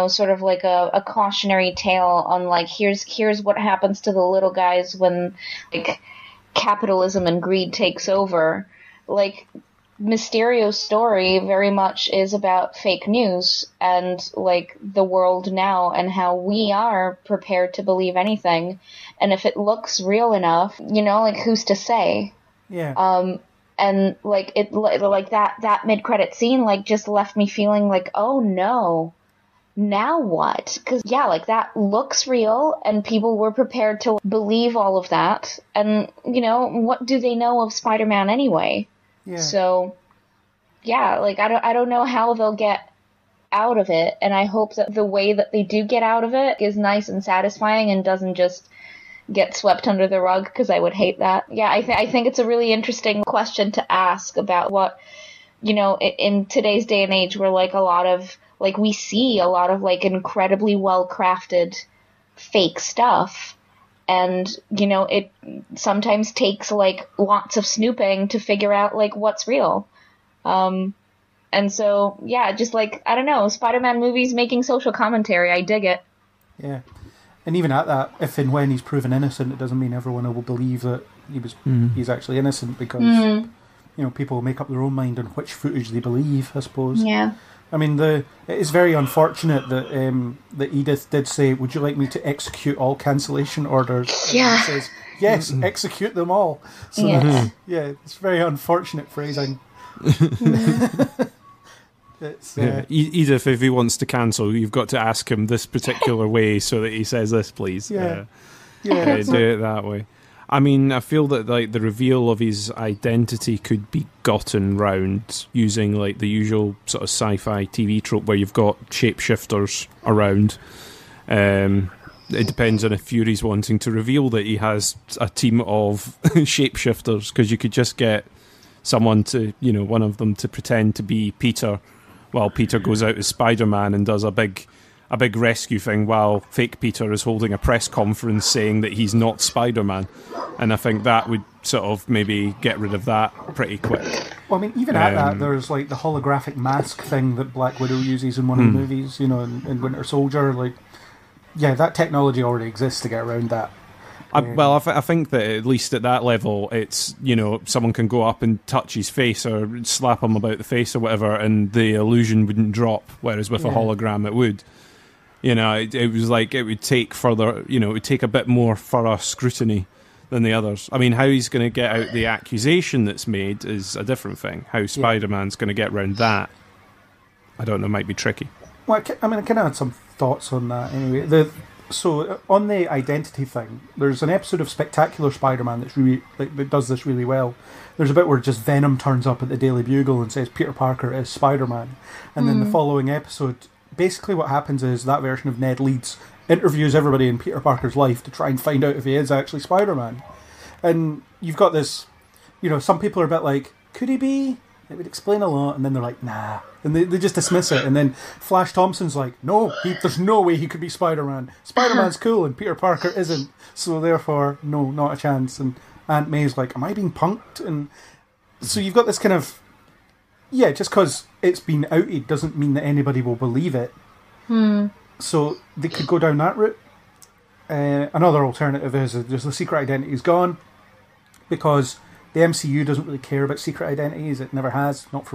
sort of like a cautionary tale on like here's what happens to the little guys when like capitalism and greed takes over. Like Mysterio's story very much is about fake news and like the world now and how we are prepared to believe anything, and if it looks real enough, like who's to say? And like it like that mid-credit scene like just left me feeling like, oh no, now what? Because, like, that looks real, and people were prepared to believe all of that. And, what do they know of Spider-Man anyway? Yeah. So, like, I don't know how they'll get out of it, and I hope that the way that they do get out of it is nice and satisfying and doesn't just get swept under the rug, because I would hate that. Yeah, I think it's a really interesting question to ask about what, in today's day and age where, like, we see a lot of, like, incredibly well-crafted fake stuff. And, it sometimes takes, like, lots of snooping to figure out, like, what's real. And so, just, like, I don't know, Spider-Man movies making social commentary. I dig it.
Yeah. And even at that, if and when he's proven innocent, it doesn't mean everyone will believe that he's actually innocent because, people make up their own mind on which footage they believe, I suppose.
Yeah.
I mean, it is very unfortunate that that Edith did say, "Would you like me to execute all cancellation orders?"
Yeah.
And he says, "Yes, execute them all." So it's very unfortunate phrasing.
Edith, if he wants to cancel, you've got to ask him this particular way so that he says this, please. Do it that way. I mean, I feel that like the reveal of his identity could be gotten round using like the usual sort of sci-fi TV trope where you've got shapeshifters around. it depends on if Fury's wanting to reveal that he has a team of shapeshifters, because you could just get someone to, one of them to pretend to be Peter, while Peter goes out as Spider-Man and does a big rescue thing, while fake Peter is holding a press conference saying that he's not Spider-Man. And I think that would sort of maybe get rid of that pretty quick.
Well, I mean, even at that, there's like the holographic mask thing that Black Widow uses in one of the movies, in Winter Soldier. Like, yeah, that technology already exists to get around that.
I think that at least at that level, it's, someone can go up and touch his face or slap him about the face or whatever, and the illusion wouldn't drop, whereas with a hologram it would. It was like it would take further, it would take a bit more thorough scrutiny than the others. I mean, how he's going to get out the accusation that's made is a different thing. How Spider-Man's going to get around that, I don't know, might be tricky. Well,
I kind of had some thoughts on that anyway. So on the identity thing, there's an episode of Spectacular Spider-Man that's really that does this really well. There's a bit where just Venom turns up at the Daily Bugle and says Peter Parker is Spider-Man, and then the following episode, basically what happens is that version of Ned Leeds interviews everybody in Peter Parker's life to try and find out if he is actually Spider-Man. And you've got this, some people are a bit like, could he be? It would explain a lot, and then they're like, nah. And they just dismiss it. And then Flash Thompson's like, no, there's no way he could be Spider-Man. Spider-Man's cool, and Peter Parker isn't. So therefore, no, not a chance. And Aunt May's like, am I being punked? And so you've got this kind of, just because it's been outed doesn't mean that anybody will believe it. So they could go down that route. Another alternative is there's the secret identity is gone, because the MCU doesn't really care about secret identities. It never has, not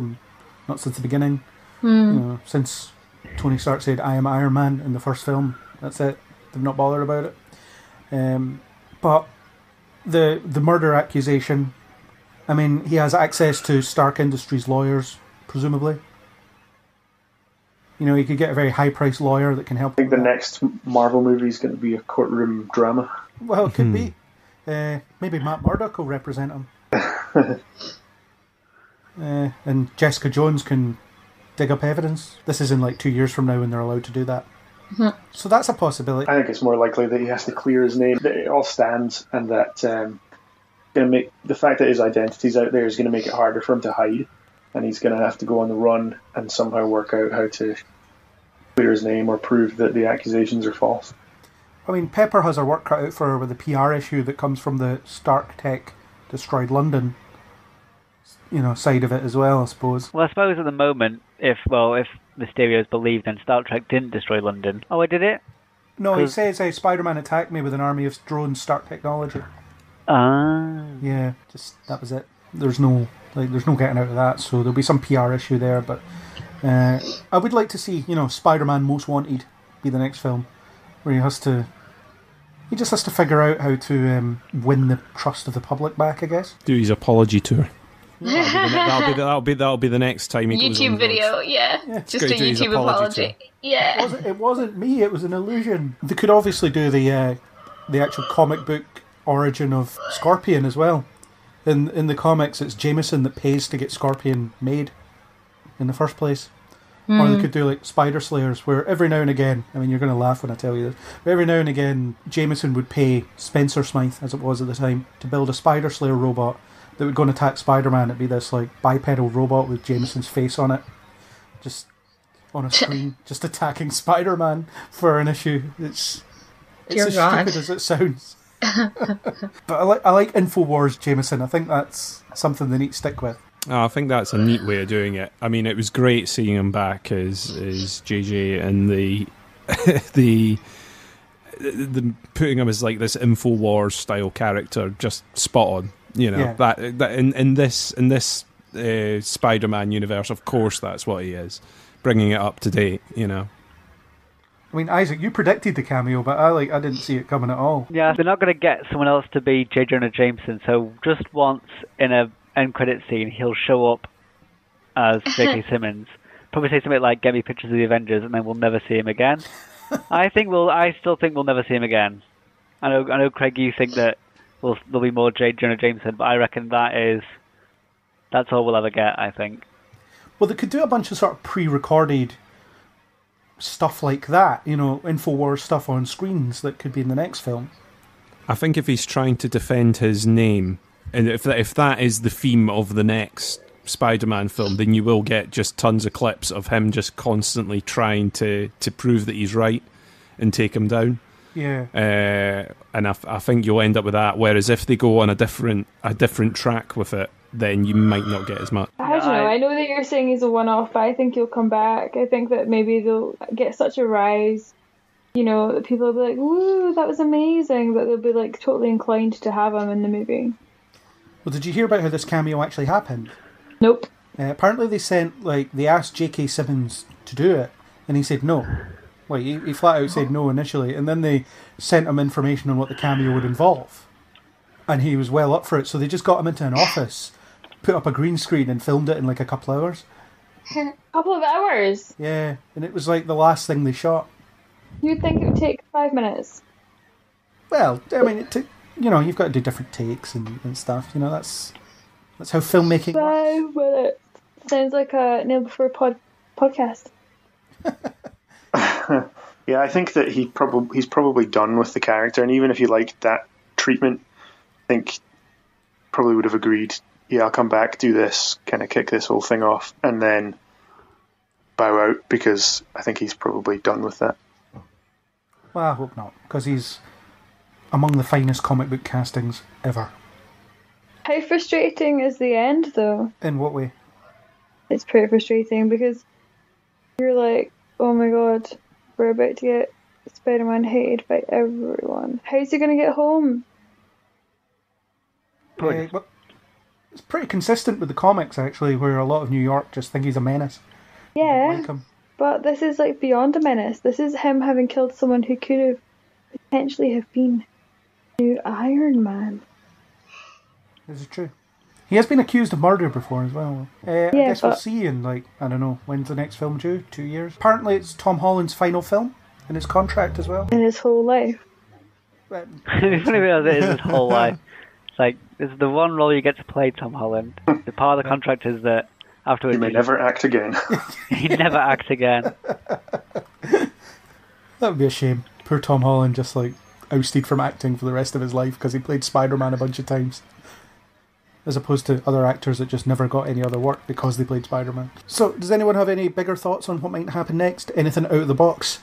since the beginning. Since Tony Stark said, I am Iron Man in the first film. That's it. They've not bothered about it. But the murder accusation, I mean, he has access to Stark Industries lawyers, presumably. He could get a very high-priced lawyer that can help.
I think the next Marvel movie is going to be a courtroom drama.
Well, it could be. Maybe Matt Murdock will represent him. And Jessica Jones can dig up evidence. This is in like 2 years from now when they're allowed to do that. So that's a possibility.
I think it's more likely that he has to clear his name, that it all stands, and that going to make the fact that his identity's out there is going to make it harder for him to hide, and he's going to have to go on the run and somehow work out how to clear his name or prove that the accusations are false.
I mean, Pepper has her work cut out for her with the PR issue that comes from the Stark Tech destroyed London, side of it as well, I suppose.
Well, I suppose at the moment, if Mysterio's believed, then Star Trek didn't destroy London. Oh, it did it?
No, he says Spider-Man attacked me with an army of drones, Stark technology. Yeah, just that was it. There's no getting out of that, so there'll be some PR issue there, but I would like to see, Spider-Man Most Wanted be the next film, where he just has to figure out how to win the trust of the public back, I guess.
Do his apology tour. That'll be the next time he goes on
YouTube video, just a YouTube apology. Yeah,
it wasn't me. It was an illusion. They could obviously do the actual comic book origin of Scorpion as well. In the comics, it's Jameson that pays to get Scorpion made in the first place. Or they could do like Spider Slayers, where every now and again, I mean, you're going to laugh when I tell you this, but every now and again, Jameson would pay Spencer Smythe, as it was at the time, to build a Spider Slayer robot that would go and attack Spider-Man. It'd be this like bipedal robot with Jameson's face on it, just on a screen, just attacking Spider-Man for an issue. It's as stupid as it sounds. But I like InfoWars Jameson. I think that's something they need to stick with.
I think that's a neat way of doing it. I mean, it was great seeing him back as JJ, and the putting him as like this InfoWars style character, just spot on. That in this Spider-Man universe, of course, that's what he is, bringing it up to date. I
mean, Isaac, you predicted the cameo, but I didn't see it coming at all.
Yeah, they're not going to get someone else to be J. Jonah Jameson, so just once in a end credit scene, he'll show up as J.K. Simmons. Probably say something like, "Get me pictures of the Avengers," and then we'll never see him again. I still think we'll never see him again. I know, Craig, you think that there'll be more J. Jonah Jameson, but I reckon that's all we'll ever get, I think.
Well, they could do a bunch of sort of pre-recorded stuff like that, you know, InfoWars stuff on screens that could be in the next film.
I think if he's trying to defend his name, and if that is the theme of the next Spider-Man film, then you will get just tons of clips of him just constantly trying to prove that he's right and take him down.
Yeah.
And I think you'll end up with that. Whereas if they go on a different track with it, then you might not get as much.
I don't know. I know that you're saying he's a one-off, but I think he'll come back. I think that maybe they'll get such a rise, you know, that people will be like, "Woo, that was amazing!" That they'll be like totally inclined to have him in the movie.
Well, did you hear about how this cameo actually happened?
Nope.
Apparently they asked J.K. Simmons to do it, and he said no. Like, he flat out said no initially, and then they sent him information on what the cameo would involve. And he was well up for it, so they just got him into an office, put up a green screen and filmed it in like a couple of hours.
Couple of hours?
Yeah, and it was like the last thing they shot.
You'd think it would take 5 minutes.
Well, I mean, you've got to do different takes and stuff, you know, that's how filmmaking works.
5 minutes. Sounds like a Nail Before podcast.
Yeah, I think that he's probably done with the character, and even if he liked that treatment, I think probably would have agreed, yeah, I'll come back, do this, kind of kick this whole thing off, and then bow out, because I think he's probably done with that.
Well, I hope not, because he's among the finest comic book castings ever.
How frustrating is the end, though?
In what way?
It's pretty frustrating, because you're like, oh my god, we're about to get Spider-Man hated by everyone. How's he going to get home?
Well, it's pretty consistent with the comics, actually, where a lot of New York just think he's a menace.
Yeah,
Like him.
But this is like beyond a menace. This is him having killed someone who could have potentially have been new Iron Man.
This is true. He has been accused of murder before as well. I guess we'll see in, like, I don't know, when's the next film due? 2 years? Apparently it's Tom Holland's final film in his contract as well.
In his whole life.
It's funny because it is his whole life. It's like, this is the one role you get to play, Tom Holland. The part of the contract is that afterwards...
He may never act again.
He never act again.
That would be a shame. Poor Tom Holland just, like, ousted from acting for the rest of his life because he played Spider-Man a bunch of times. As opposed to other actors that just never got any other work because they played Spider-Man. So, does anyone have any bigger thoughts on what might happen next? Anything out of the box?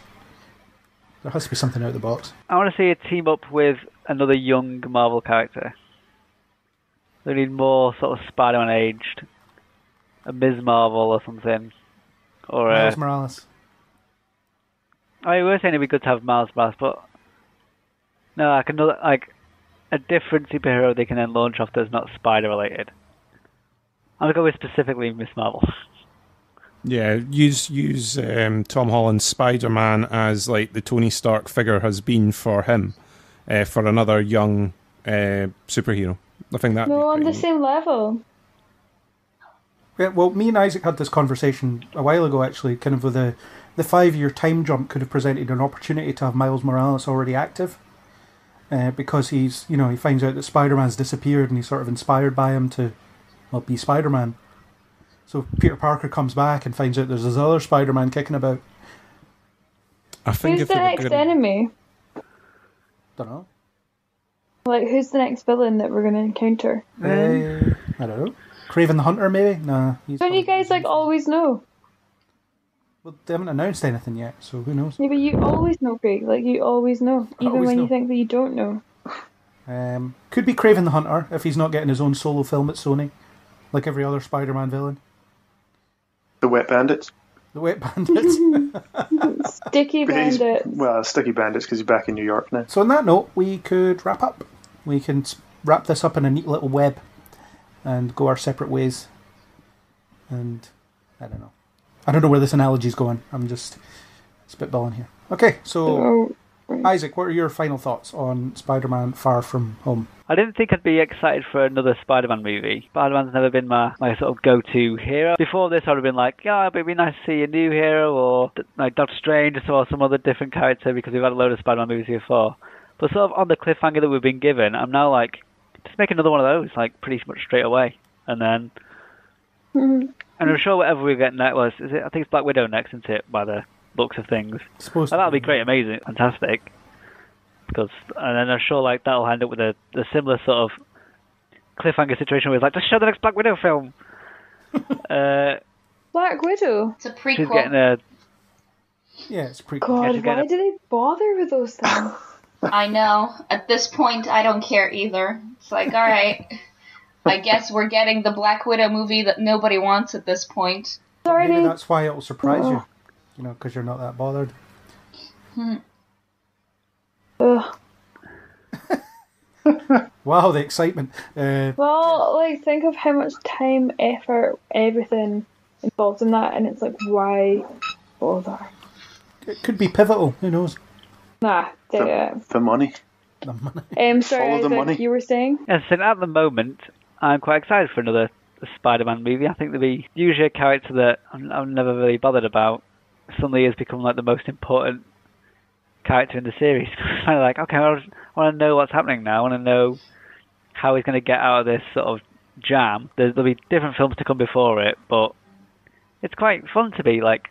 There has to be something out of the box.
I want to see a team up with another young Marvel character. They need more sort of Spider-Man aged. A Ms. Marvel or something. Or
Miles Morales.
I mean, we were saying it'd be good to have Miles Morales, but... No, like another... like. A different superhero they can then launch off that's not spider-related. I'm going to go with specifically Miss Marvel.
Yeah, use Tom Holland's Spider-Man as like the Tony Stark figure has been for him, for another young superhero. I think that.
No, on the same level.
Yeah, well, me and Isaac had this conversation a while ago, actually, kind of with the 5-year time jump could have presented an opportunity to have Miles Morales already active. Because he finds out that Spider-Man's disappeared and he's sort of inspired by him to, well, be Spider-Man. So Peter Parker comes back and finds out there's this other Spider-Man kicking about.
I think
who's the next enemy?
Don't know.
Like, who's the next villain that we're going to encounter?
I don't know. Kraven the Hunter, maybe? Nah.
Don't you guys, like, always know?
Well, they haven't announced anything yet, so who knows?
Yeah, but you always know, Craig. Like, you always know. Even when
know.
you think that you don't know.
Could be Kraven the Hunter, if he's not getting his own solo film at Sony. Like every other Spider-Man villain.
The Wet Bandits?
The Wet Bandits.
Sticky Bandits.
Well, Sticky Bandits, because he's back in New York now.
So on that note, we could wrap up. We can wrap this up in a neat little web and go our separate ways. And I don't know. I don't know where this analogy's going. I'm just spitballing here. Okay, so Isaac, what are your final thoughts on Spider-Man Far From Home?
I didn't think I'd be excited for another Spider-Man movie. Spider-Man's never been my sort of go-to hero. Before this, I would have been like, yeah, it'd be nice to see a new hero, or like Doctor Strange, or some other different character, because we've had a load of Spider-Man movies before. But sort of on the cliffhanger that we've been given, I'm now like, just make another one of those, like pretty much straight away. And then... And I'm sure whatever we get next was, I think it's Black Widow next, isn't it? By the looks of things.
Supposed
And
to
that'll be great, amazing, fantastic. And then I'm sure like that'll end up with a similar sort of cliffhanger situation where it's like, just show the next Black Widow film.
Black Widow?
It's a
She's
prequel.
getting a...
Yeah, it's pretty.
God,
she's
why
getting
do they bother with those things?
I know. At this point, I don't care either. It's like, all right, I guess we're getting the Black Widow movie that nobody wants at this point.
Sorry.
Maybe that's why it'll surprise you. You know, because you're not that bothered.
Ugh.
Wow, the excitement.
Well, like, think of how much time, effort, everything involved in that, and it's like, why bother?
It could be pivotal. Who knows?
Nah,
The money.
The money.
sorry,
Follow the
Isaac,
money.
you were saying?
And so at the moment, I'm quite excited for another Spider-Man movie. I think there'll be usually a character that I'm never really bothered about. Suddenly has become like the most important character in the series. Kind of like, okay, I want to know what's happening now. I want to know how he's going to get out of this sort of jam. There'll be different films to come before it, but it's quite fun to be like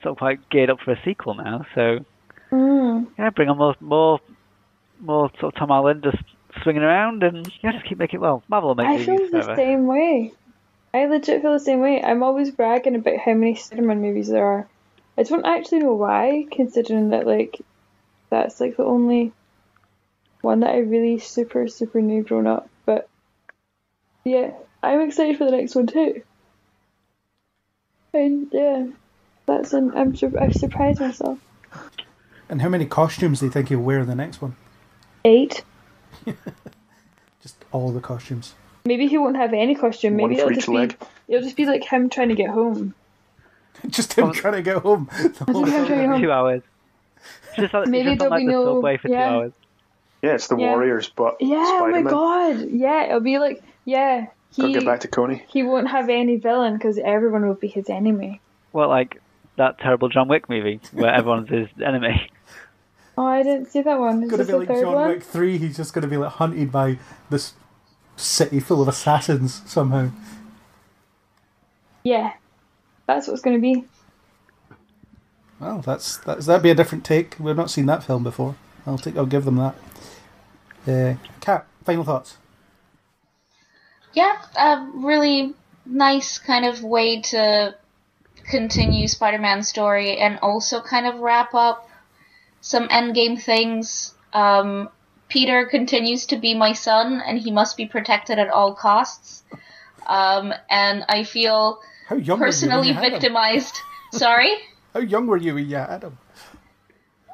sort of quite geared up for a sequel now. So yeah, bring on more sort of Tom Holland just swinging around, and yeah, just keep making it well. Marvel will make
I
movies
feel the
forever.
same way. I legit feel the same way. I'm always bragging about how many Spider-Man movies there are. I don't actually know why, considering that like that's like the only one that I really super knew growing up. But yeah, I'm excited for the next one too. And yeah, I've surprised myself.
And how many costumes do you think he'll wear in the next one?
8.
Just all the costumes.
Maybe he won't have any costume.
One
Maybe
for each leg.
It'll just be like him trying to get home.
Just him trying to get home. The whole
Just him trying to get home.
2 hours. Just on,
Maybe
just on
there'll
like
be
the
no-
subway for
yeah.
2 hours.
Yeah, it's the
Yeah.
Warriors, but
Yeah, oh my
Spider-Man.
god. Yeah, it'll be like, yeah.
Gotta get back to Coney.
He won't have any villain because everyone will be his enemy.
Well, like that terrible John Wick movie where everyone's his enemy.
Oh, I didn't see that one. Is
It's going to
this
be
the
like
third
John
one?
Wick 3. He's just going to be like hunted by this city full of assassins somehow.
Yeah, that's what it's going to be.
Well, that'd be a different take. We've not seen that film before. I'll give them that. Kat, final thoughts.
Yeah, a really nice kind of way to continue Spider-Man's story and also kind of wrap up some Endgame things. Peter continues to be my son, and he must be protected at all costs. And I feel
How young were you
personally
when you had him?
victimized. Sorry?
How young were you when you had him?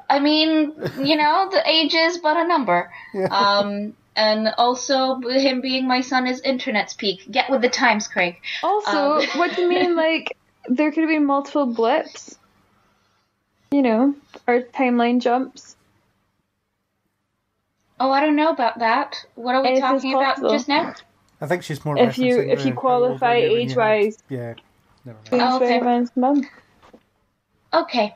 I mean, the age is but a number.
Yeah.
And also, him being my son is internet's peak. Get with the times, Craig.
Also, what do you mean, like, there could have been multiple blips? Or timeline jumps?
Oh, I don't know about that. What are we
Anything's
talking about
possible.
just now?
I think she's more
If you
referencing
qualify
how old were you when you had-
age-wise.
Yeah. Never mind.
Being
Oh, okay.
Spider-Man's mum.
Okay.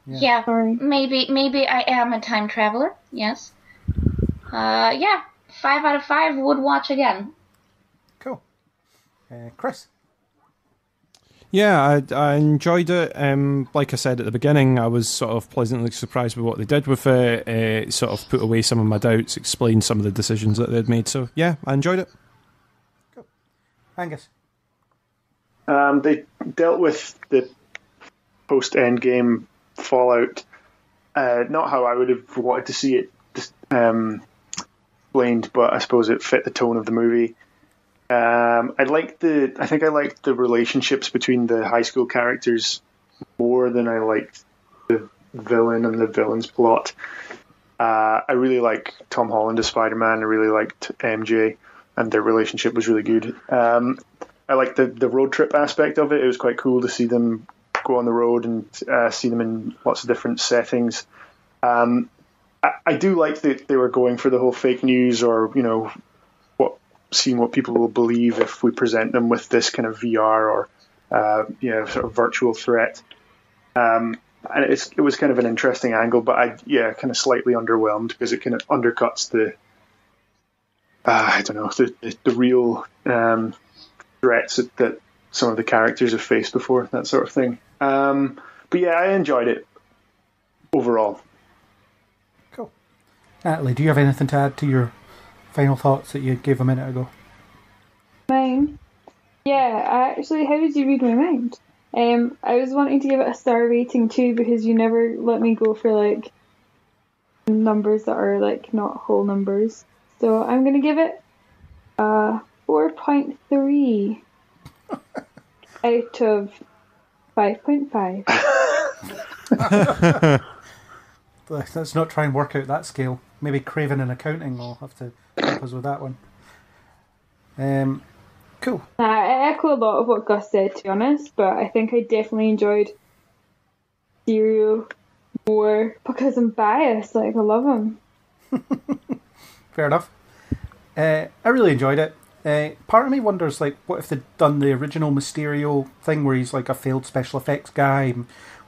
Yeah.
Sorry.
Maybe I am a time traveler. Yes. Yeah. 5 out of 5 would watch again.
Cool. Chris?
Yeah, I enjoyed it. Like I said at the beginning, I was sort of pleasantly surprised with what they did with it. It sort of put away some of my doubts, explained some of the decisions that they'd made. So, yeah, I enjoyed it.
Cool. Angus?
They dealt with the post-Endgame fallout, not how I would have wanted to see it explained, but I suppose it fit the tone of the movie. I liked the relationships between the high school characters more than I liked the villain and the villain's plot. I really like Tom Holland as Spider-Man. I really liked MJ, and their relationship was really good. I liked the road trip aspect of it. It was quite cool to see them go on the road and see them in lots of different settings. I do like that they were going for the whole fake news, or seeing what people will believe if we present them with this kind of VR or sort of virtual threat. And it was kind of an interesting angle, but kind of slightly underwhelmed because it kind of undercuts the real threats that some of the characters have faced before, that sort of thing. But yeah, I enjoyed it overall.
Cool. Natalie, do you have anything to add to your final thoughts that you gave a minute ago?
Mine? Yeah, actually, how did you read my mind? I was wanting to give it a star rating too, because you never let me go for like numbers that are like not whole numbers. So I'm gonna give it a 4.3 out of 5.5.
Let's not try and work out that scale. Maybe Craven in accounting will have to help us with that one. Cool.
I echo a lot of what Gus said, to be honest, but I think I definitely enjoyed Stereo more because I'm biased. Like, I love him.
Fair enough. I really enjoyed it. Part of me wonders, like, what if they'd done the original Mysterio thing where he's like a failed special effects guy?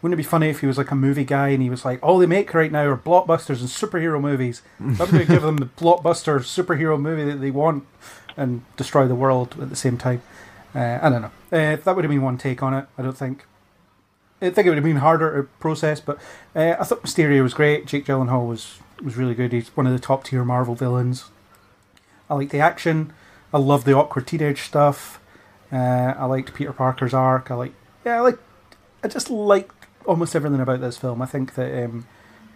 Wouldn't it be funny if he was like a movie guy and he was like, all they make right now are blockbusters and superhero movies. I'm going to give them the blockbuster superhero movie that they want and destroy the world at the same time. I don't know. That would have been one take on it, I don't think. I think it would have been harder to process, but I thought Mysterio was great. Jake Gyllenhaal was really good. He's one of the top tier Marvel villains. I like the action. I love the awkward teenage stuff. I liked Peter Parker's arc. I just liked almost everything about this film. I think that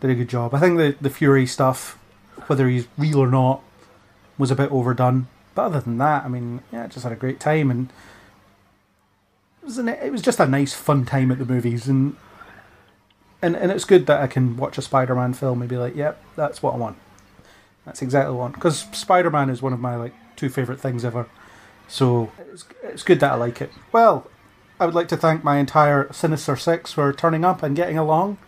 did a good job. I think the Fury stuff, whether he's real or not, was a bit overdone. But other than that, I mean, yeah, I just had a great time, and it was just a nice, fun time at the movies, and it's good that I can watch a Spider-Man film and be like, yep, that's what I want. That's exactly what I want. Because Spider-Man is one of my like 2 favourite things ever. So it's good that I like it. Well, I would like to thank my entire Sinister Six for turning up and getting along,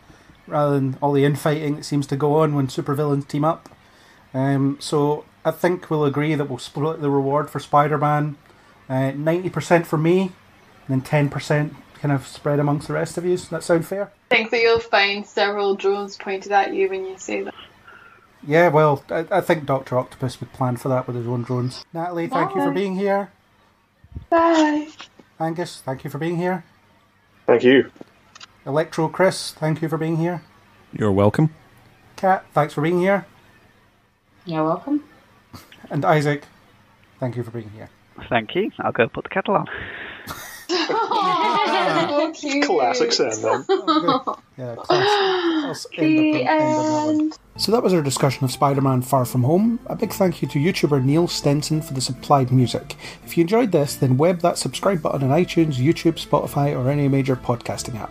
rather than all the infighting that seems to go on when supervillains team up. So I think we'll agree that we'll split the reward for Spider-Man. 90% for me, and then 10% kind of spread amongst the rest of you. Does that sound fair?
I think that you'll find several drones pointed at you when you say that.
Yeah, well, I think Dr. Octopus would plan for that with his own drones. Natalie, thank you for being here.
Bye.
Angus, thank you for being here.
Thank you.
Electro Chris, thank you for being here.
You're welcome.
Kat, thanks for being here.
You're welcome.
And Isaac, thank you for being here.
Thank you. I'll go put the kettle on.
So cute.
Classic sound then.
Yeah, classic.
The end.
So that was our discussion of Spider-Man Far From Home. A big thank you to YouTuber Neil Stenson for the supplied music. If you enjoyed this, then web that subscribe button on iTunes, YouTube, Spotify, or any major podcasting app.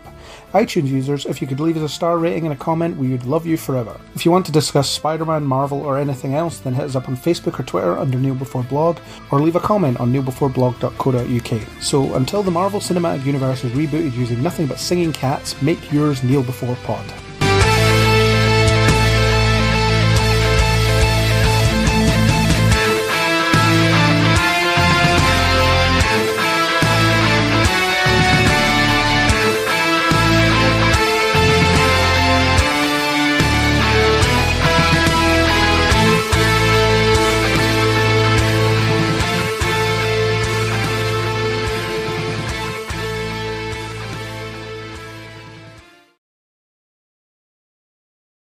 iTunes users, if you could leave us a star rating and a comment, we would love you forever. If you want to discuss Spider-Man, Marvel, or anything else, then hit us up on Facebook or Twitter under Kneel Before Blog, or leave a comment on kneelbeforeblog.co.uk. So until the Marvel Cinematic Universe is rebooted using nothing but singing cats, make yours Kneel Before Pod.